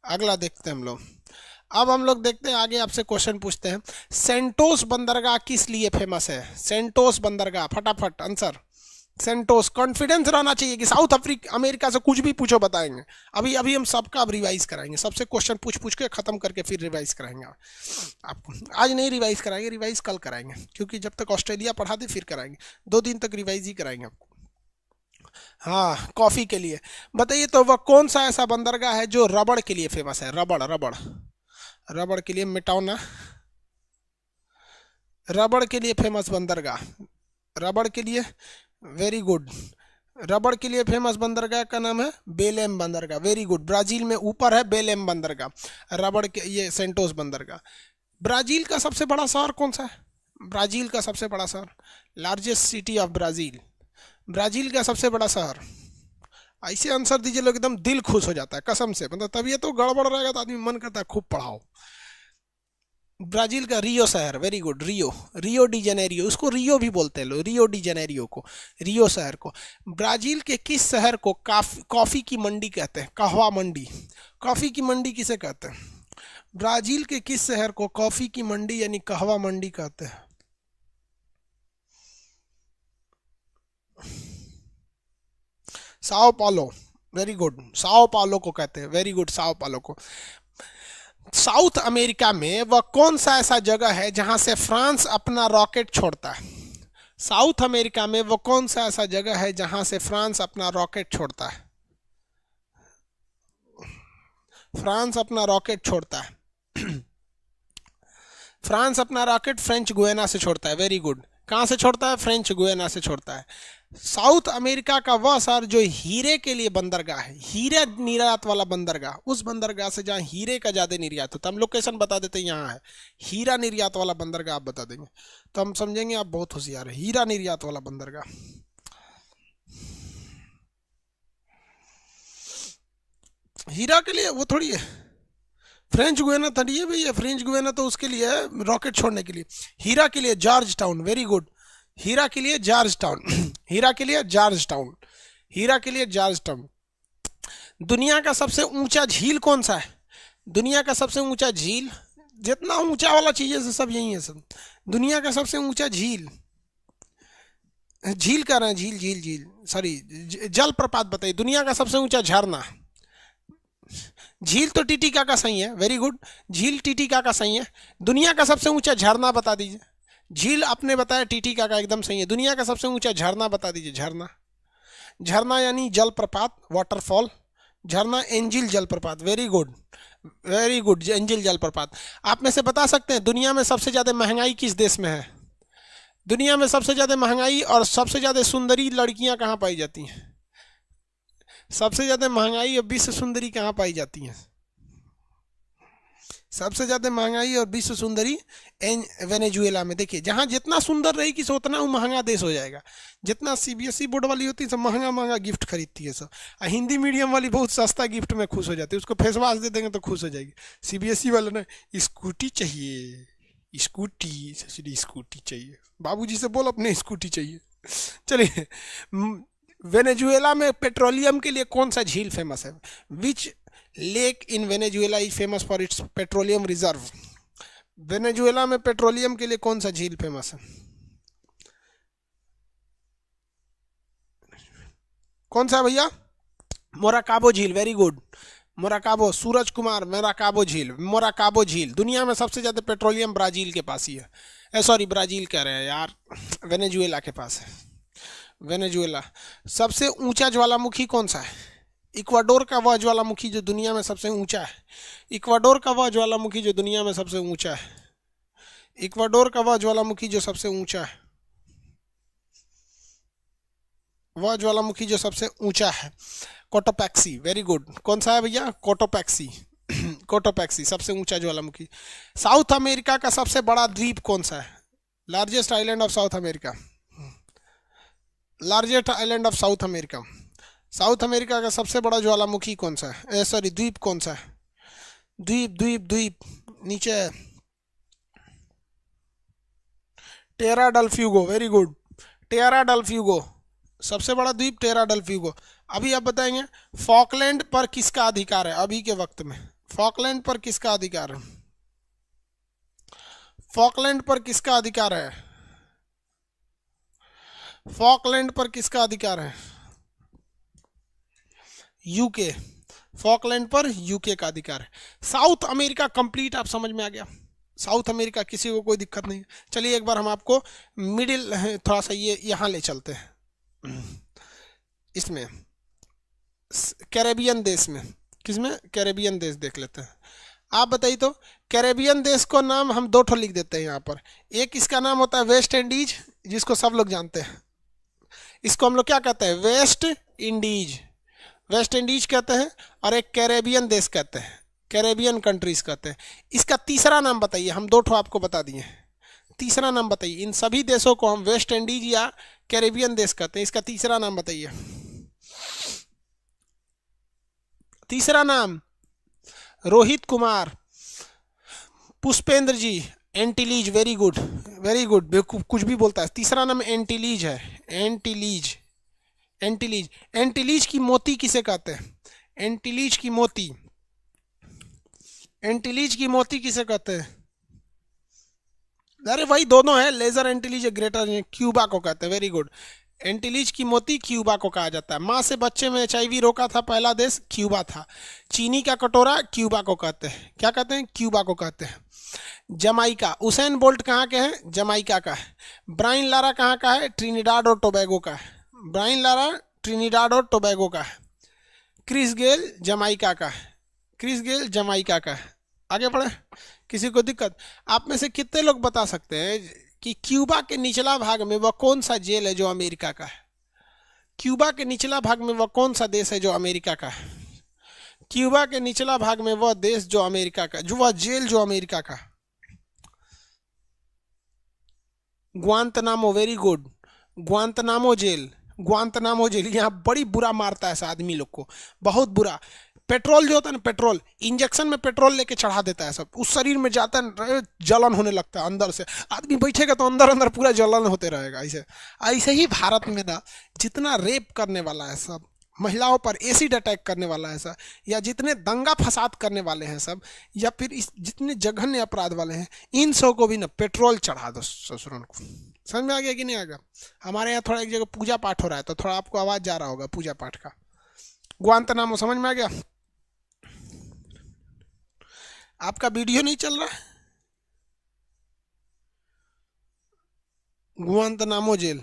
अगला देखते हैं हम लोग। अब हम लोग देखते हैं आगे, आपसे क्वेश्चन पूछते हैं, सेंटोस बंदरगाह किस लिए फेमस है? सेंटोस बंदरगाह, फटाफट आंसर। सेंटोस, कॉन्फिडेंस रहना चाहिए कि साउथ अमेरिका से कुछ भी पूछो बताएंगे। अभी अभी हम सबका अब रिवाइज कराएंगे, सबसे क्वेश्चन पूछ पूछ के खत्म करके फिर रिवाइज कराएंगे आपको। आज नहीं रिवाइज कराएंगे, रिवाइज कल कराएंगे, क्योंकि जब तक ऑस्ट्रेलिया पढ़ा दे फिर कराएंगे, 2 दिन तक रिवाइज ही कराएंगे आपको। हाँ, कॉफी के लिए बताइए तो वह कौन सा ऐसा बंदरगाह है जो रबड़ के लिए फेमस है? रबड़, रबड़, रबड़ के लिए मिटाओना, रबड़ के लिए फेमस बंदरगाह, रबड़ के लिए, वेरी गुड, रबड़ के लिए फेमस बंदरगाह का नाम है बेलेम बंदरगाह, वेरी गुड। ब्राजील में ऊपर है बेलेम बंदरगाह, रबड़ के ये सेंटोस बंदरगाह। ब्राजील का सबसे बड़ा शहर कौन सा है? ब्राजील का सबसे बड़ा शहर, largest city of Brazil, Brazil का सबसे बड़ा शहर। ऐसे आंसर दीजिए लोग, एकदम दिल खुश हो जाता है कसम से, मतलब तबीयत तो गड़बड़ रहेगा तो आदमी मन करता है खूब पढ़ाओ। ब्राजील का रियो शहर, वेरी गुड, रियो, रियो डी जेनेरियो, उसको रियो भी बोलते हैं लोग, रियो डी जेनेरियो को, रियो शहर को। ब्राजील के किस शहर को कॉफी की मंडी कहते हैं? कहवा मंडी, कॉफी की मंडी किसे कहते हैं? ब्राजील के किस शहर को कॉफी की मंडी यानी कहवा मंडी कहते हैं? साओ पालो, वेरी गुड, साओ पालो को कहते हैं, वेरी गुड, साओ पालो को। साउथ अमेरिका में वह कौन सा ऐसा जगह है जहां से फ्रांस अपना रॉकेट छोड़ता है? साउथ अमेरिका में वो कौन सा ऐसा जगह है जहां से फ्रांस अपना रॉकेट छोड़ता है? फ्रांस अपना रॉकेट छोड़ता है फ्रांस अपना रॉकेट फ्रेंच गुयाना से छोड़ता है, वेरी गुड। कहां से छोड़ता है? फ्रेंच गुयाना से छोड़ता है। साउथ अमेरिका का वह शहर जो हीरे के लिए बंदरगाह है, हीरे निर्यात वाला बंदरगाह, उस बंदरगाह से जहां हीरे का ज्यादा निर्यात होता है, हम लोकेशन बता देते हैं, यहाँ है हीरा निर्यात वाला बंदरगाह, आप बता देंगे तो हम समझेंगे आप बहुत होशियार है। हीरा निर्यात वाला बंदरगाह, हीरा के लिए वो थोड़ी है, फ्रेंच गुयाना थोड़ी है भैया, फ्रेंच गुयाना तो उसके लिए है रॉकेट छोड़ने के लिए। हीरा के लिए जॉर्ज टाउन, वेरी गुड, हीरा के लिए जॉर्ज टाउन हीरा के लिए जॉर्ज टाउन, हीरा के लिए जॉर्ज टाउन। दुनिया का सबसे ऊंचा झील कौन सा है? दुनिया का सबसे ऊंचा झील, जितना ऊंचा वाला चीजें से सब यही है सब। दुनिया का सबसे ऊंचा झील, झील कह रहे हैं, झील झील झील सॉरी जल प्रपात बताइए। दुनिया का सबसे ऊंचा झरना, झील तो टीटीका का सही है, वेरी गुड, झील टीटीका का सही है। दुनिया का सबसे ऊंचा झरना बता दीजिए। झील आपने बताया टीटीका का एकदम सही है। दुनिया का सबसे ऊंचा झरना बता दीजिए। झरना, झरना यानी जलप्रपात, वाटरफॉल। झरना एंजिल जलप्रपात, very good very good, angel जलप्रपात। आप में से बता सकते हैं दुनिया में सबसे ज्यादा महंगाई किस देश में है? दुनिया में सबसे ज्यादा महंगाई और सबसे ज्यादा सुंदरी लड़कियां कहाँ पाई जाती हैं? सबसे ज्यादा महंगाई और विश्व सुंदरी कहाँ पाई जाती हैं? सबसे ज्यादा महंगाई और विश्व सुंदरी वेनेजुएला में। देखिए, जहां जितना सुंदर रहेगी सो उतना वो महंगा देश हो जाएगा। जितना सीबीएसई बोर्ड वाली होती है सब महंगा महंगा गिफ्ट खरीदती है सब, और हिंदी मीडियम वाली बहुत सस्ता गिफ्ट में खुश हो जाती है। उसको फेस वॉश दे देंगे तो खुश हो जाएगी। सीबीएसई वाले ने स्कूटी चाहिए, स्कूटी, ससुरी स्कूटी चाहिए, बाबूजी से बोल अपने स्कूटी चाहिए। चलिए, वेनेजुएला में पेट्रोलियम के लिए कौन सा झील फेमस है? Which lake in Venezuela is famous for its petroleum reserve? Venezuela में पेट्रोलियम के लिए कौन सा झील फेमस है? कौन सा भैया? मोराकाबो झील, वेरी गुड, मोराकाबो। सूरज कुमार, मोराकाबो झील, मोराकाबो झील। दुनिया में सबसे ज्यादा पेट्रोलियम ब्राजील के पास ही है। सॉरी, ब्राजील कह रहे हैं यार, वेनेजुएला के पास है। वेनेजुएला। सबसे ऊंचा ज्वालामुखी कौन सा है? इक्वाडोर का वह ज्वालामुखी जो दुनिया में सबसे ऊंचा है। इक्वाडोर का वह ज्वालामुखी जो दुनिया में सबसे ऊंचा है। इक्वाडोर का वह ज्वालामुखी जो सबसे ऊंचा है। वह ज्वालामुखी जो सबसे ऊंचा है, कोटोपैक्सी, वेरी गुड। कौन सा है भैया? कोटोपैक्सी। कोटोपैक्सी सबसे ऊंचा ज्वालामुखी। साउथ अमेरिका का सबसे बड़ा द्वीप कौन सा है? Largest island of south America. Largest island of south America. South America का सबसे बड़ा ज्वालामुखी कौन सा है? सॉरी, द्वीप कौन सा है? द्वीप द्वीप द्वीप नीचे है, टेरा डल फ्यूगो, वेरी गुड, टेरा डल फ्यूगो। सबसे बड़ा द्वीप टेरा डल फ्यूगो। अभी आप बताएंगे फॉकलैंड पर किसका अधिकार है अभी के वक्त में? फॉकलैंड पर किसका अधिकार है? फॉकलैंड पर किसका अधिकार है? फॉकलैंड पर किसका अधिकार है? यूके। फॉकलैंड पर यूके का अधिकार है। साउथ अमेरिका कंप्लीट आप समझ में आ गया। साउथ अमेरिका किसी को कोई दिक्कत नहीं है। चलिए एक बार हम आपको मिडिल थोड़ा सा ये यहाँ ले चलते हैं, इसमें कैरेबियन देश में। किसमें? कैरेबियन देश देख लेते हैं। आप बताइए तो, कैरेबियन देश को नाम हम दो ठो लिख देते हैं यहाँ पर। एक इसका नाम होता है वेस्ट इंडीज, जिसको सब लोग जानते हैं। इसको हम लोग क्या कहते हैं? वेस्ट इंडीज, वेस्ट इंडीज कहते हैं। और एक कैरेबियन देश कहते हैं, कैरेबियन कंट्रीज कहते हैं। इसका तीसरा नाम बताइए। हम दो ठो आपको बता दिए, तीसरा नाम बताइए। इन सभी देशों को हम वेस्ट इंडीज या कैरेबियन देश कहते हैं। इसका तीसरा नाम बताइए। तीसरा नाम रोहित कुमार, पुष्पेंद्र जी, एंटीलीज, वेरी गुड वेरी गुड। कुछ भी बोलता है। तीसरा नाम एंटीलीज है, एंटीलीज, एंटीलीज। एंटीलीज की मोती किसे कहते हैं? एंटीलीज की मोती, एंटीलीज की मोती किसे कहते हैं? अरे भाई दोनों है, लेजर एंटीलीज, ग्रेटर क्यूबा को कहते हैं, वेरी गुड। एंटीलीज की मोती क्यूबा को कहा जाता है। माँ से बच्चे में HIV रोका था पहला देश क्यूबा था। चीनी का कटोरा क्यूबा को कहते हैं। क्या कहते हैं? क्यूबा को कहते हैं। जमाइका, उसेन बोल्ट कहाँ के हैं? जमाइका का है। ब्रायन लारा कहाँ का है? ट्रिनिडाड और टोबैगो का है। ब्रायन लारा ट्रिनिडाड और टोबैगो का है। क्रिस गेल जमाइका का है। क्रिस गेल जमाइका का है। आगे बढ़े, किसी को दिक्कत? आप में से कितने लोग बता सकते हैं कि क्यूबा के निचला भाग में वह कौन सा जेल है जो अमेरिका का है? क्यूबा के निचला भाग में वह कौन सा देश है जो अमेरिका का है? क्यूबा के निचला भाग में वह देश जो अमेरिका का, जो वह जेल जो अमेरिका का। ग्वांतनामो, वेरी गुड, ग्वांतनामो जेल, ग्वांतनामो जेल। यहाँ बड़ी बुरा मारता है ऐसा आदमी लोग को, बहुत बुरा। पेट्रोल जो होता है ना, पेट्रोल इंजेक्शन में पेट्रोल लेके चढ़ा देता है सब, उस शरीर में जाता है, जलन होने लगता है अंदर से। आदमी बैठेगा तो अंदर अंदर पूरा जलन होते रहेगा। ऐसे ऐसे ही भारत में ना जितना रेप करने वाला है सब, महिलाओं पर एसिड अटैक करने वाला है सब, या जितने दंगा फसाद करने वाले हैं सब, या फिर इस जितने जघन्य अपराध वाले हैं, इन सब को भी ना पेट्रोल चढ़ा दो ससुरन को। समझ में आ गया कि नहीं आ गया? हमारे यहाँ थोड़ा एक जगह पूजा पाठ हो रहा है तो थोड़ा आपको आवाज़ जा रहा होगा पूजा पाठ का। ग्वांतनामो समझ में आ गया? आपका वीडियो नहीं चल रहा है? गुआंतनामो जेल।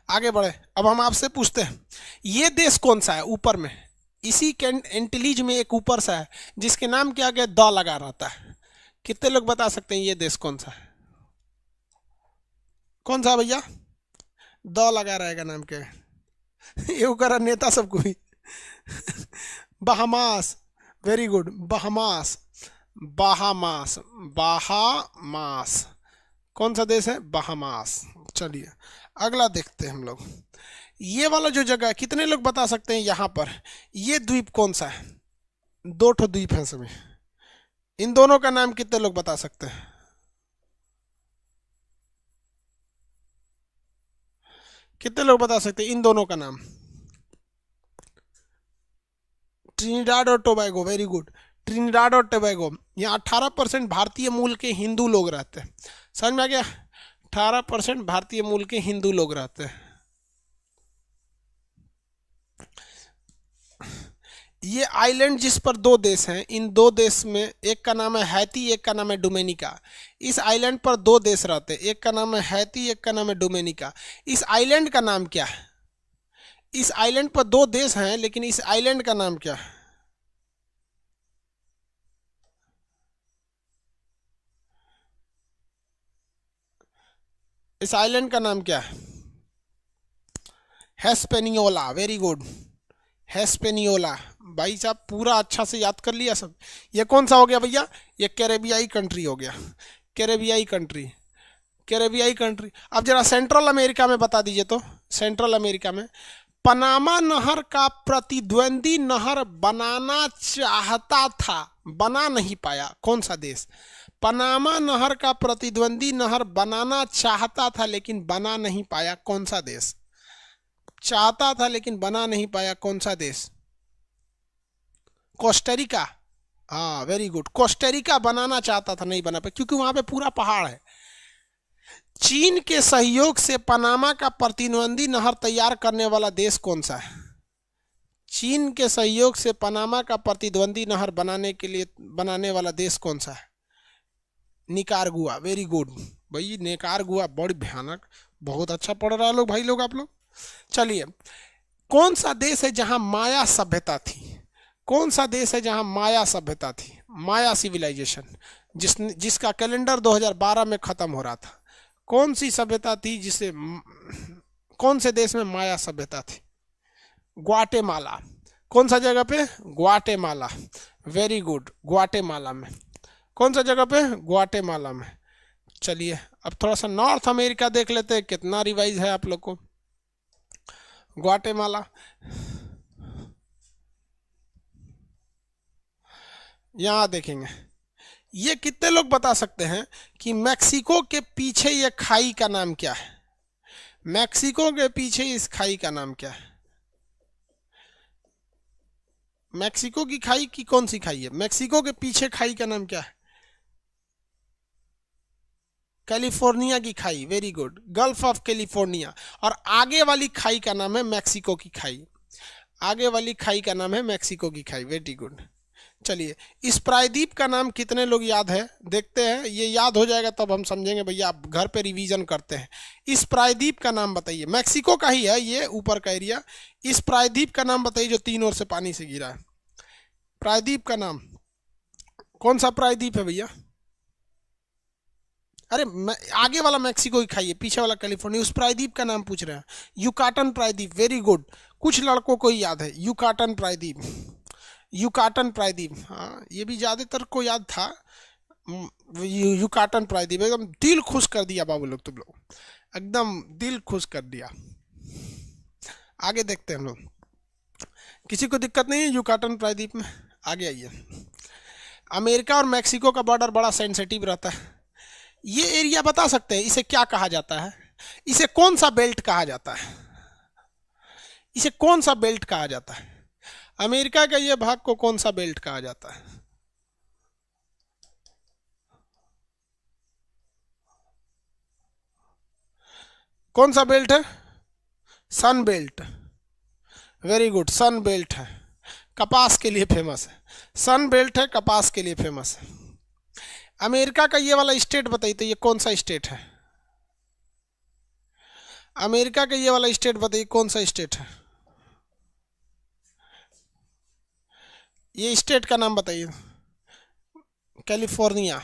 आगे बढ़े, अब हम आपसे पूछते हैं ये देश कौन सा है ऊपर में, इसी के एंटिलीज में एक ऊपर सा है जिसके नाम के आगे द लगा रहता है। कितने लोग बता सकते हैं ये देश कौन सा है? कौन सा भैया? द लगा रहेगा नाम के। ये करा नेता सबको भी। Bahamas. Very good, Bahamas. Bahamas, Bahamas कौन सा देश है? बहामास। चलिए अगला देखते हैं हम लोग। ये वाला जो जगह है, कितने लोग बता सकते हैं यहाँ पर ये द्वीप कौन सा है? दो ठो द्वीप हैं सभी, इन दोनों का नाम कितने लोग बता सकते हैं? कितने लोग बता सकते हैं इन दोनों का नाम? ट्रिनिडाड और टोबैगो। वेरी गुड, ट्रिनिडाड और टोबैगो। यहाँ 18% भारतीय मूल के हिंदू लोग रहते हैं। समझ में आ गया? 18% भारतीय मूल के हिंदू लोग रहते हैं। ये आइलैंड जिस पर दो देश हैं, इन दो देश में एक का नाम है हैती, एक का नाम है डोमिनिका। इस आइलैंड पर दो देश रहते हैं, एक का नाम है हैती, एक का नाम है डोमिनिका। इस आइलैंड का नाम क्या है? इस आइलैंड पर दो देश हैं लेकिन इस आइलैंड का नाम क्या है? इस आइलैंड का नाम क्या है? हेस्पेनियोला। Very good, Hispaniola. भाई साहब पूरा अच्छा से याद कर लिया सब। ये कौन सा हो गया भैया? ये कैरेबियाई कंट्री हो गया, कैरेबियाई कंट्री, कैरेबियाई कंट्री। अब जरा सेंट्रल अमेरिका में बता दीजिए तो। सेंट्रल अमेरिका में पनामा नहर का प्रतिद्वंदी नहर बनाना चाहता था, बना नहीं पाया, कौन सा देश? पनामा नहर का प्रतिद्वंदी नहर बनाना चाहता था लेकिन बना नहीं पाया, कौन सा देश? चाहता था लेकिन बना नहीं पाया, कौन सा देश? कोस्टारिका। हाँ वेरी गुड, कोस्टारिका बनाना चाहता था, नहीं बना पाया क्योंकि वहां पे पूरा पहाड़ है। चीन के सहयोग से पनामा का प्रतिद्वंदी नहर तैयार करने वाला देश कौन सा है? चीन के सहयोग से पनामा का प्रतिद्वंदी नहर बनाने वाला देश कौन सा है? निकारागुआ। वेरी गुड भाई, निकारागुआ बड़ी भयानक। बहुत अच्छा पढ़ रहा लोग भाई लोग आप लोग। चलिए, कौन सा देश है जहां माया सभ्यता थी? कौन सा देश है जहां माया सभ्यता थी? माया सिविलाइजेशन, जिसका कैलेंडर 2012 में खत्म हो रहा था। कौन सी सभ्यता थी जिसे, कौन से देश में माया सभ्यता थी? ग्वाटेमाला। कौन सा जगह पे? ग्वाटेमाला। वेरी गुड, ग्वाटेमाला में। कौन सा जगह पे? ग्वाटेमाला में। चलिए अब थोड़ा सा नॉर्थ अमेरिका देख लेते हैं, कितना रिवाइज है आप लोग को। ग्वाटेमाला, यहां देखेंगे। ये कितने लोग बता सकते हैं कि मैक्सिको के पीछे ये खाई का नाम क्या है? मैक्सिको के पीछे इस खाई का नाम क्या है? मैक्सिको की खाई की कौन सी खाई है? मैक्सिको के पीछे खाई का नाम क्या है? कैलिफोर्निया की खाई। Very good, gulf of California. और आगे वाली खाई का नाम है मैक्सिको की खाई। आगे वाली खाई का नाम है मैक्सिको की खाई। Very good. चलिए, इस प्रायद्वीप का नाम कितने लोग याद है? देखते हैं, ये याद हो जाएगा तब हम समझेंगे भैया, आप घर पे रिवीजन करते हैं। इस प्रायद्वीप का नाम बताइए। मैक्सिको का ही है ये ऊपर का एरिया। इस प्रायद्वीप का नाम बताइए जो तीन ओर से पानी से घिरा है। प्रायद्वीप का नाम कौन सा प्रायद्वीप है भैया? अरे आगे वाला मैक्सिको ही खाइए, पीछे वाला कैलिफोर्निया। उस प्रायद्वीप का नाम पूछ रहे हैं। युकाटन प्रायद्वीप। वेरी गुड, कुछ लड़कों को ही याद है युकाटन प्रायद्वीप। युकाटन प्रायद्वीप, हाँ ये भी ज़्यादातर को याद था। युकाटन प्रायद्वीप एकदम दिल खुश कर दिया बाबू लोग, तुम लोग एकदम दिल खुश कर दिया। आगे देखते हैं हम लोग। किसी को दिक्कत नहीं है युकाटन प्रायद्वीप में? आगे आइए। अमेरिका और मैक्सिको का बॉर्डर बड़ा सेंसिटिव रहता है। ये एरिया बता सकते हैं इसे क्या कहा जाता है? इसे कौन सा बेल्ट कहा जाता है? इसे कौन सा बेल्ट कहा जाता है? अमेरिका का ये भाग को कौन सा बेल्ट कहा जाता है? कौन सा बेल्ट है? सन बेल्ट। वेरी गुड, सन बेल्ट है, कपास के लिए फेमस है। सन बेल्ट है, कपास के लिए फेमस है। अमेरिका का ये वाला स्टेट बताइए तो ये कौन सा स्टेट है? अमेरिका का ये वाला स्टेट बताइए कौन सा स्टेट है? ये स्टेट का नाम बताइए। कैलिफोर्निया।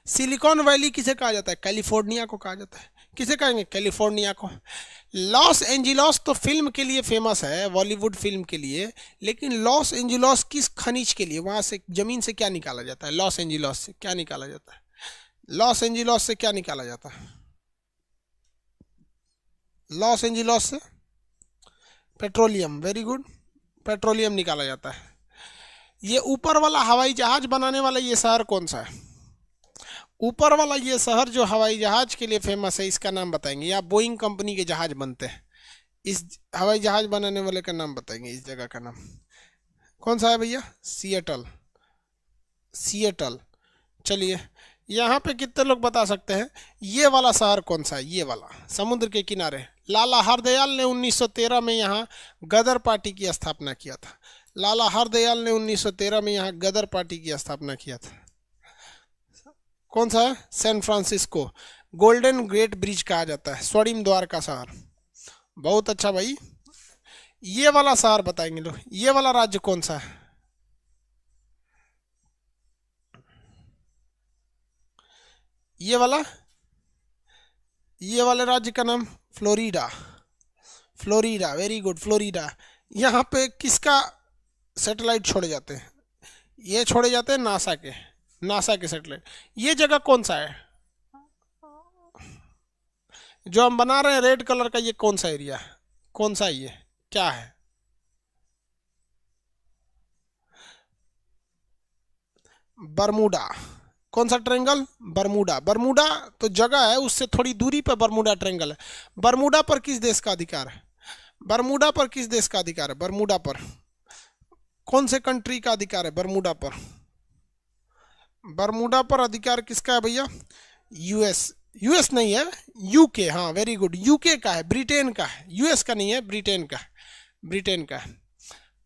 सिलिकॉन वैली किसे कहा जाता है? कैलिफोर्निया को कहा जाता है। किसे कहेंगे? कैलिफोर्निया को। लॉस एंजिलोस तो फिल्म के लिए फेमस है, बॉलीवुड फिल्म के लिए, लेकिन लॉस एंजिलोस किस खनिज के लिए, वहां से जमीन से क्या निकाला जाता है? लॉस एंजिलोस से क्या निकाला जाता है? लॉस एंजिलोस से क्या निकाला जाता है? लॉस एंजिलोस से पेट्रोलियम। वेरी गुड, पेट्रोलियम निकाला जाता है। ये ऊपर वाला हवाई जहाज बनाने वाला ये शहर कौन सा है? ऊपर वाला ये शहर जो हवाई जहाज के लिए फेमस है, इसका नाम बताएंगे, या बोइंग कंपनी के जहाज बनते हैं, इस हवाई जहाज बनाने वाले का नाम बताएंगे, इस जगह का नाम कौन सा है भैया? सिएटल। सिएटल। चलिए, यहाँ पे कितने लोग बता सकते हैं ये वाला शहर कौन सा है? ये वाला समुद्र के किनारे। लाला हरदयाल ने 1913 में यहाँ गदर पार्टी की स्थापना किया था। लाला हरदयाल ने 1913 में यहाँ गदर पार्टी की स्थापना किया था। कौन सा है? San Francisco. Golden Gate Bridge कहा जाता है, स्वर्णिम द्वार का शहर। बहुत अच्छा भाई। ये वाला शहर बताएंगे लोग, ये वाला राज्य कौन सा है? ये वाला, ये वाले राज्य का नाम Florida. Florida, very good, Florida. यहाँ पे किसका सैटेलाइट छोड़े जाते हैं? ये छोड़े जाते हैं नासा के, नासा के सैटेलाइट। ये जगह कौन सा है जो हम बना रहे हैं रेड कलर का? ये कौन सा एरिया है? कौन सा ये क्या है? बरमूडा। कौन सा ट्रेंगल? बरमूडा। बरमूडा तो जगह है, उससे थोड़ी दूरी पर बरमूडा ट्रेंगल है। बरमूडा पर किस देश का अधिकार है? बरमूडा पर किस देश का अधिकार है? बरमूडा पर कौन से कंट्री का अधिकार है? बरमूडा पर, बरमूडा पर अधिकार किसका है भैया? यूएस। यूएस नहीं है, यूके। हाँ वेरी गुड, यूके का है, ब्रिटेन का है, यूएस का नहीं है, ब्रिटेन का, ब्रिटेन का है।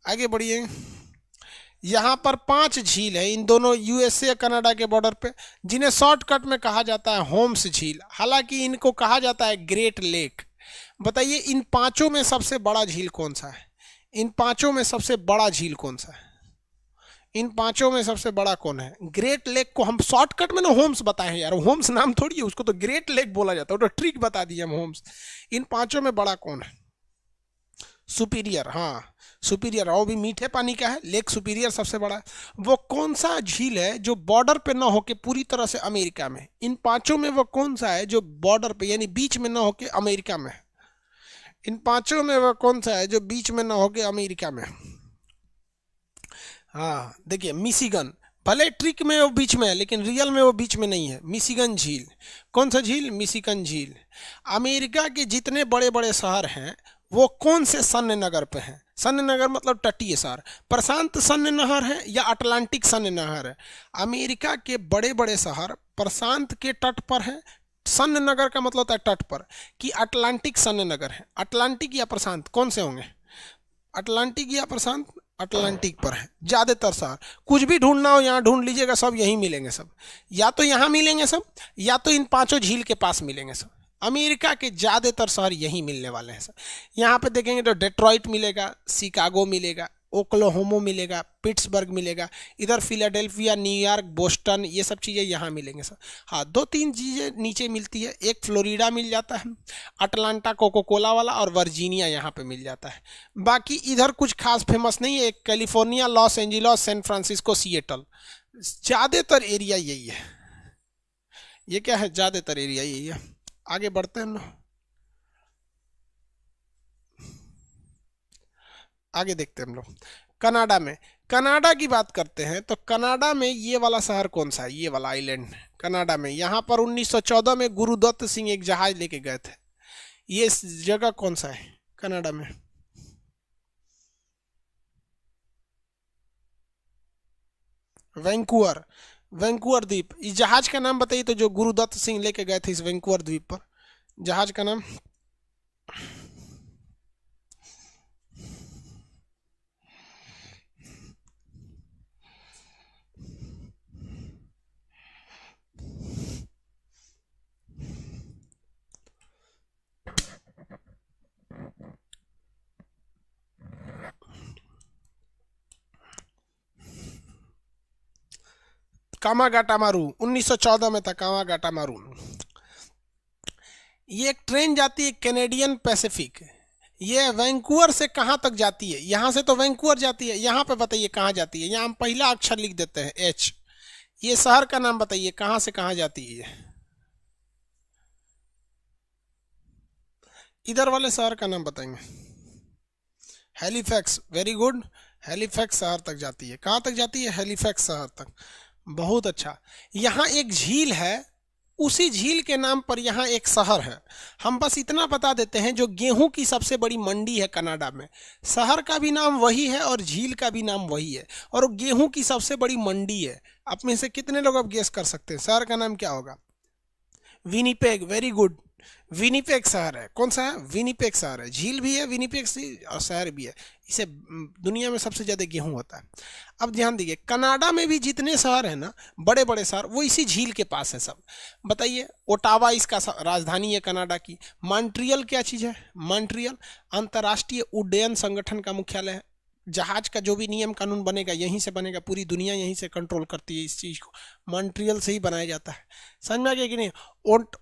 आगे बढ़िए। यहाँ पर 5 झील है, इन दोनों यूएसए कनाडा के बॉर्डर पे, जिन्हें शॉर्टकट में कहा जाता है होम्स झील। हालांकि इनको कहा जाता है ग्रेट लेक। बताइए इन पांचों में सबसे बड़ा झील कौन सा है? इन पांचों में सबसे बड़ा झील कौन सा है? इन पांचों में सबसे बड़ा कौन है? ग्रेट लेक को हम शॉर्टकट में ना होम्स बताए हैं यार, होम्स नाम थोड़ी है, उसको तो ग्रेट लेक बोला जाता है, तो ट्रिक बता दिए हम होम्स। इन पांचों में बड़ा कौन है? सुपीरियर। हाँ सुपीरियर, और भी मीठे पानी का है, लेक सुपीरियर सबसे बड़ा है। वो कौन सा झील है जो बॉर्डर पे ना होके पूरी तरह से अमेरिका में? इन पांचों में वो कौन सा है जो बॉर्डर पे यानी बीच में ना होके अमेरिका में? इन पांचों में वो कौन सा है जो बीच में ना होके अमेरिका में? हाँ देखिए, मिशिगन। भले ट्रिक में वो बीच में है लेकिन रियल में वो बीच में नहीं है। मिशिगन झील। कौन सा झील? मिशिगन झील। अमेरिका के जितने बड़े बड़े शहर हैं वो कौन से सन्य नगर पे हैं? सन्य नगर मतलब तटीय शहर। प्रशांत सन्य नहर है या अटलांटिक सन्य नहर है? अमेरिका के बड़े बड़े शहर प्रशांत के तट पर हैं। सन्य नगर का मतलब होता है तट पर, कि अटलांटिक सन्य नगर है। अटलांटिक या प्रशांत कौन से होंगे? अटलांटिक या प्रशांत? अटलांटिक पर है ज्यादातर शहर। कुछ भी ढूंढना हो यहाँ ढूंढ लीजिएगा, सब यहीं मिलेंगे सब। या तो यहाँ मिलेंगे सब, या तो इन पांचों झील के पास मिलेंगे सब। अमेरिका के ज्यादातर शहर यहीं मिलने वाले हैं सब। यहाँ पे देखेंगे तो डेट्रॉइट मिलेगा, शिकागो मिलेगा, ओक्लाहोमा मिलेगा, पिट्सबर्ग मिलेगा, इधर फिलाडेल्फिया, न्यूयॉर्क, बोस्टन, ये सब चीज़ें यहाँ मिलेंगे सर। हाँ 2-3 चीज़ें नीचे मिलती है, एक फ्लोरिडा मिल जाता है, अटलांटा कोको कोला वाला, और वर्जीनिया यहाँ पे मिल जाता है। बाकी इधर कुछ खास फेमस नहीं है। एक California, Los Angeles, San Francisco, Seattle, ज़्यादातर एरिया यही है। ये क्या है? ज़्यादातर एरिया यही है। आगे बढ़ते हैं हम लोग, आगे देखते हैं हम लोग। कनाडा में, कनाडा की बात करते हैं तो कनाडा में ये वाला शहर कौन सा है? ये वाला आइलैंड कनाडा में। यहाँ पर 1914 में गुरुदत्त सिंह एक जहाज लेके गए थे। ये जगह कौन सा है कनाडा में? वैंकूवर। वैंकूवर द्वीप। इस जहाज का नाम बताइए तो, जो गुरुदत्त सिंह लेके गए थे इस वैंकूवर द्वीप पर, जहाज का नाम। कामागाटा मारू 1914 में था कामागाटा मारू। ये एक ट्रेन जाती है कैनेडियन पैसिफिक, ये वैंकूवर से कहाँ तक जाती है? यहाँ से तो वैंकूवर जाती है, यहाँ पे बताइए कहाँ जाती है? यहाँ हम पहला अक्षर लिख देते हैं एच। ये शहर का नाम बताइए कहाँ से कहाँ जाती है? ये इधर वाले शहर का नाम बताएंगे। हैलिफैक्स, वेरी गुड, हैलिफैक्स शहर तक जाती है। कहाँ तक जाती है? हैलिफैक्स शहर तक। बहुत अच्छा। यहाँ एक झील है, उसी झील के नाम पर यहाँ एक शहर है। हम बस इतना बता देते हैं, जो गेहूं की सबसे बड़ी मंडी है कनाडा में, शहर का भी नाम वही है और झील का भी नाम वही है, और गेहूं की सबसे बड़ी मंडी है। आप में से कितने लोग अब गेस कर सकते हैं शहर का नाम क्या होगा? विनीपेग, वेरी गुड, विनीपेग शहर है। कौन सा है? विनीपेग शहर है। झील भी है विनीपेग से और शहर भी है। इसे दुनिया में सबसे ज़्यादा गेहूं होता है। अब ध्यान दीजिए, कनाडा में भी जितने शहर हैं ना, बड़े बड़े शहर, वो इसी झील के पास है सब। बताइए, ओटावा इसका राजधानी है कनाडा की। मॉन्ट्रियल क्या चीज़ है? मॉन्ट्रियल अंतर्राष्ट्रीय उड्डयन संगठन का मुख्यालय है। जहाज का जो भी नियम कानून बनेगा यहीं से बनेगा, पूरी दुनिया यहीं से कंट्रोल करती है इस चीज़ को, मॉन्ट्रियल से ही बनाया जाता है। समझ में आ गया कि नहीं?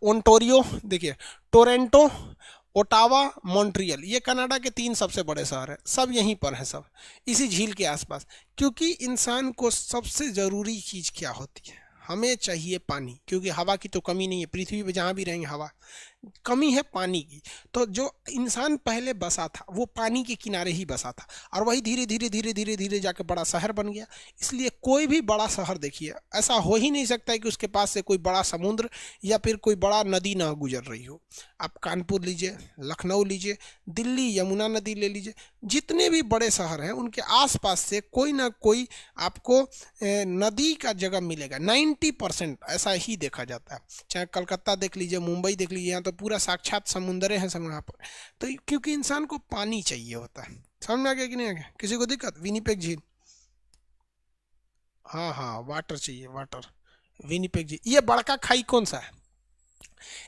ओंटारियो देखिए, टोरंटो, ओटावा, मॉन्ट्रियल, ये कनाडा के 3 सबसे बड़े शहर हैं, सब यहीं पर हैं, सब इसी झील के आसपास। क्योंकि इंसान को सबसे ज़रूरी चीज़ क्या होती है? हमें चाहिए पानी, क्योंकि हवा की तो कमी नहीं है पृथ्वी पे, जहाँ भी रहेंगे हवा, कमी है पानी की। तो जो इंसान पहले बसा था वो पानी के किनारे ही बसा था, और वही धीरे धीरे धीरे धीरे धीरे जाकर बड़ा शहर बन गया। इसलिए कोई भी बड़ा शहर देखिए, ऐसा हो ही नहीं सकता है कि उसके पास से कोई बड़ा समुद्र या फिर कोई बड़ा नदी ना गुजर रही हो। आप कानपुर लीजिए, लखनऊ लीजिए, दिल्ली यमुना नदी ले लीजिए, जितने भी बड़े शहर हैं उनके आसपास से कोई ना कोई आपको नदी का जगह मिलेगा। 90% ऐसा ही देखा जाता है। चाहे कलकत्ता देख लीजिए, मुंबई देख लीजिए, यहाँ तो पूरा साक्षात समुंदर है सब यहाँ पर। तो क्योंकि इंसान को पानी चाहिए होता है। समझ में आ गया कि नहीं आ गया? किसी को दिक्कत? विनीपेग झील, हाँ हाँ, वाटर चाहिए, वाटर। विनीपेग झील। ये बड़का खाई कौन सा है?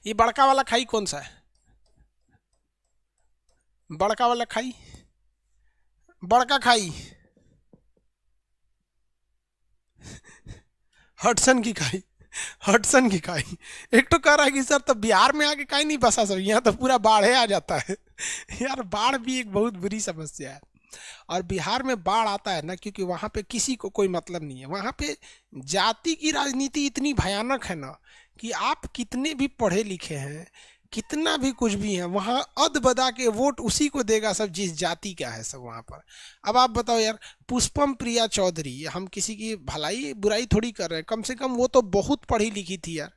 ये बड़का वाला खाई कौन सा है? बड़का वाला खाई, बड़का खाई, हडसन की खाई, हडसन की खाई। एक तो कह रहा है कि सर तो बिहार में आके काहे नहीं बसा सर, यहाँ तो पूरा बाढ़ आ जाता है। यार बाढ़ भी एक बहुत बुरी समस्या है, और बिहार में बाढ़ आता है ना क्योंकि वहाँ पे किसी को कोई मतलब नहीं है। वहाँ पे जाति की राजनीति इतनी भयानक है ना कि आप कितने भी पढ़े लिखे हैं, कितना भी कुछ भी है, वहाँ अद बदा के वोट उसी को देगा सब जिस जाति का है सब वहाँ पर। अब आप बताओ यार, पुष्पम प्रिया चौधरी, हम किसी की भलाई बुराई थोड़ी कर रहे हैं, कम से कम वो तो बहुत पढ़ी लिखी थी यार।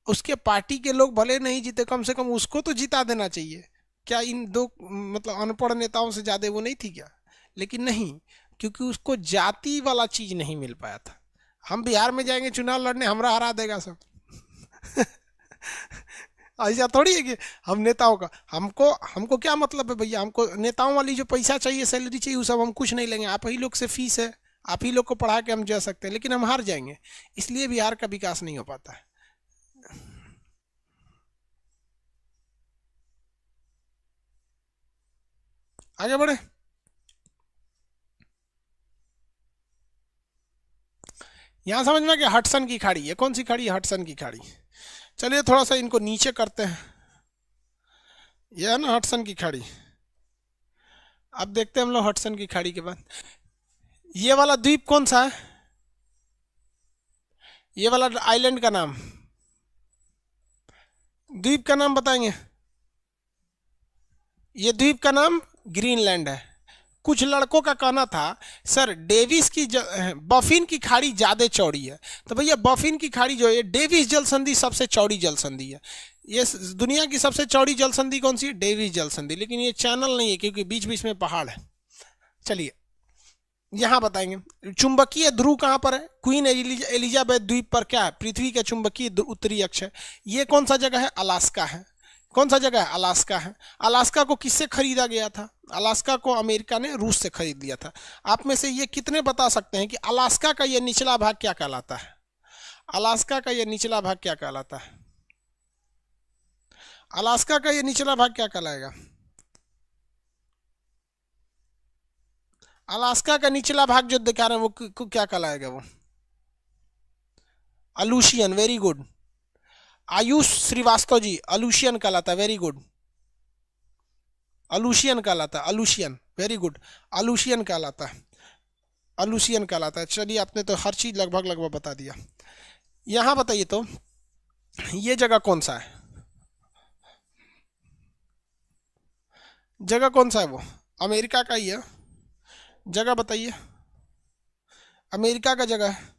उसके पार्टी के लोग भले नहीं जीते, कम से कम उसको तो जिता देना चाहिए। क्या इन दो मतलब अनपढ़ नेताओं से ज़्यादा वो नहीं थी क्या? लेकिन नहीं, क्योंकि उसको जाति वाला चीज़ नहीं मिल पाया था। हम बिहार में जाएंगे चुनाव लड़ने, हमरा हरा देगा सब। ऐसा थोड़ी है कि हम नेताओं का, हमको हमको क्या मतलब है भैया? हमको नेताओं वाली जो पैसा चाहिए, सैलरी चाहिए, वो सब हम कुछ नहीं लेंगे। आप ही लोग से फीस है, आप ही लोग को पढ़ा के हम जा सकते हैं, लेकिन हम हार जाएंगे। इसलिए बिहार का विकास नहीं हो पाता है। आगे बढ़े। यहाँ समझ में आ गया? हडसन की खाड़ी, ये कौन सी खाड़ी है? हडसन की खाड़ी। चलिए थोड़ा सा इनको नीचे करते हैं। यह है ना हडसन की खाड़ी। अब देखते हैं हम लोग हडसन की खाड़ी के बाद, ये वाला द्वीप कौन सा है? ये वाला आइलैंड का नाम, द्वीप का नाम बताएंगे? ये द्वीप का नाम ग्रीनलैंड है। कुछ लड़कों का कहना था सर डेविस की बफिन की खाड़ी ज़्यादा चौड़ी है। तो भैया बफिन की खाड़ी जो है, डेविस जल संधि सबसे चौड़ी जल संधि है। ये दुनिया की सबसे चौड़ी जल संधि कौन सी है? डेविस जल संधि। लेकिन ये चैनल नहीं है क्योंकि बीच बीच में पहाड़ है। चलिए यहाँ बताएंगे, चुंबकीय ध्रुव कहाँ पर है? क्वीन एलिजाबेथ द्वीप पर क्या है? पृथ्वी का चुंबकीय उत्तरी अक्ष है। ये कौन सा जगह है? अलास्का है। कौन सा जगह है? अलास्का है। अलास्का को किससे खरीदा गया था? अलास्का को अमेरिका ने रूस से खरीद लिया था। आप में से ये कितने बता सकते हैं कि अलास्का का ये निचला भाग क्या कहलाता है? अलास्का का ये निचला भाग क्या कहलाता है? अलास्का का ये निचला भाग क्या कहलाएगा? अलास्का का निचला भाग जो दिखा रहे हैं वो क्या कहलाएगा? वो अलूशियन, वेरी गुड। आयुष श्रीवास्तव जी, अलूशियन कहलाता है, वेरी गुड। अलूशियन कहलाता है, अलूशियन, वेरी गुड। अलूशियन कहलाता है, अलूशियन कहलाता है। चलिए आपने तो हर चीज लगभग लगभग बता दिया। यहां बताइए तो ये जगह कौन सा है, जगह कौन सा है वो? अमेरिका का ही है, जगह बताइए, अमेरिका का जगह है।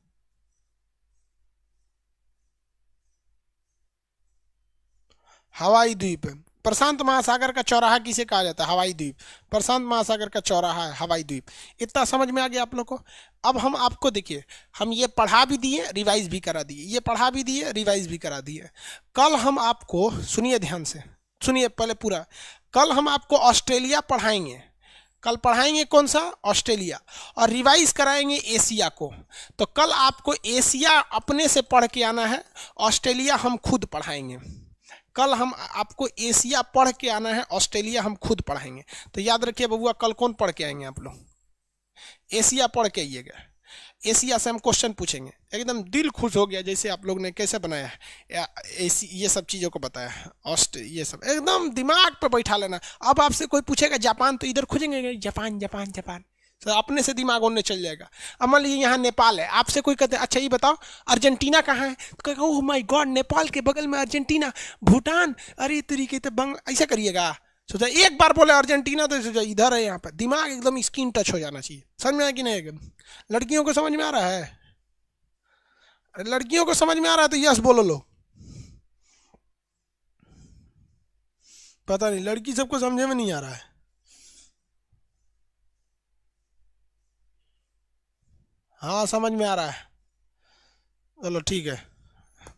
हवाई द्वीप है। प्रशांत महासागर का चौराहा किसे कहा जाता है? हवाई द्वीप। प्रशांत महासागर का चौराहा है हवाई द्वीप। इतना समझ में आ गया आप लोग को? अब हम आपको देखिए, हम ये पढ़ा भी दिए, रिवाइज भी करा दिए, ये पढ़ा भी दिए, रिवाइज भी करा दिए। कल हम आपको, सुनिए ध्यान से, सुनिए पहले पूरा, कल हम आपको ऑस्ट्रेलिया पढ़ाएंगे। कल पढ़ाएंगे कौन सा? ऑस्ट्रेलिया। और रिवाइज कराएंगे एशिया को। तो कल आपको एशिया अपने से पढ़ के आना है, ऑस्ट्रेलिया हम खुद पढ़ाएंगे। कल हम आपको एशिया पढ़ के आना है, ऑस्ट्रेलिया हम खुद पढ़ाएंगे। तो याद रखिए बबुआ, कल कौन पढ़ के आएंगे आप लोग? एशिया पढ़ के आइएगा। एशिया से हम क्वेश्चन पूछेंगे। एकदम दिल खुश हो गया जैसे आप लोग ने कैसे बनाया है, ये सब चीज़ों को बताया है। ये सब एकदम दिमाग पे बैठा लेना। अब आपसे कोई पूछेगा जापान, तो इधर खोजेंगे जापान जापान जापान, तो अपने से दिमाग होने चल जाएगा। अब मान लीजिए यहाँ नेपाल है, आपसे कोई कहते हैं अच्छा ये बताओ अर्जेंटीना कहाँ है, तो कहेगा ओह माय गॉड, नेपाल के बगल में अर्जेंटीना, भूटान, अरे तरीके तो ऐसा करिएगा। सोचा एक बार बोले अर्जेंटीना तो सोचा इधर है, यहाँ पर दिमाग एकदम स्किन टच हो जाना चाहिए। समझ में आया कि नहीं? एकदम लड़कियों को समझ में आ रहा है? अरे लड़कियों को समझ में आ रहा है तो यस बोलो लो। पता नहीं लड़की सबको समझे में नहीं आ रहा है। हाँ समझ में आ रहा है, चलो ठीक है,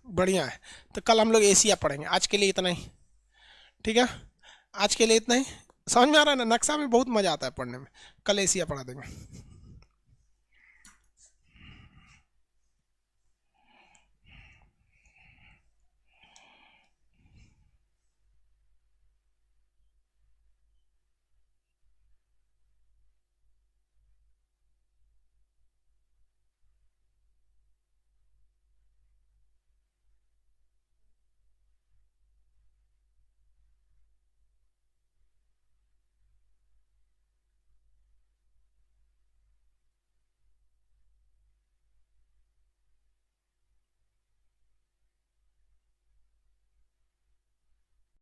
बढ़िया है। तो कल हम लोग एशिया पढ़ेंगे। आज के लिए इतना ही, ठीक है? आज के लिए इतना ही। समझ में आ रहा है ना? नक्शा में बहुत मज़ा आता है पढ़ने में। कल एशिया पढ़ा देंगे।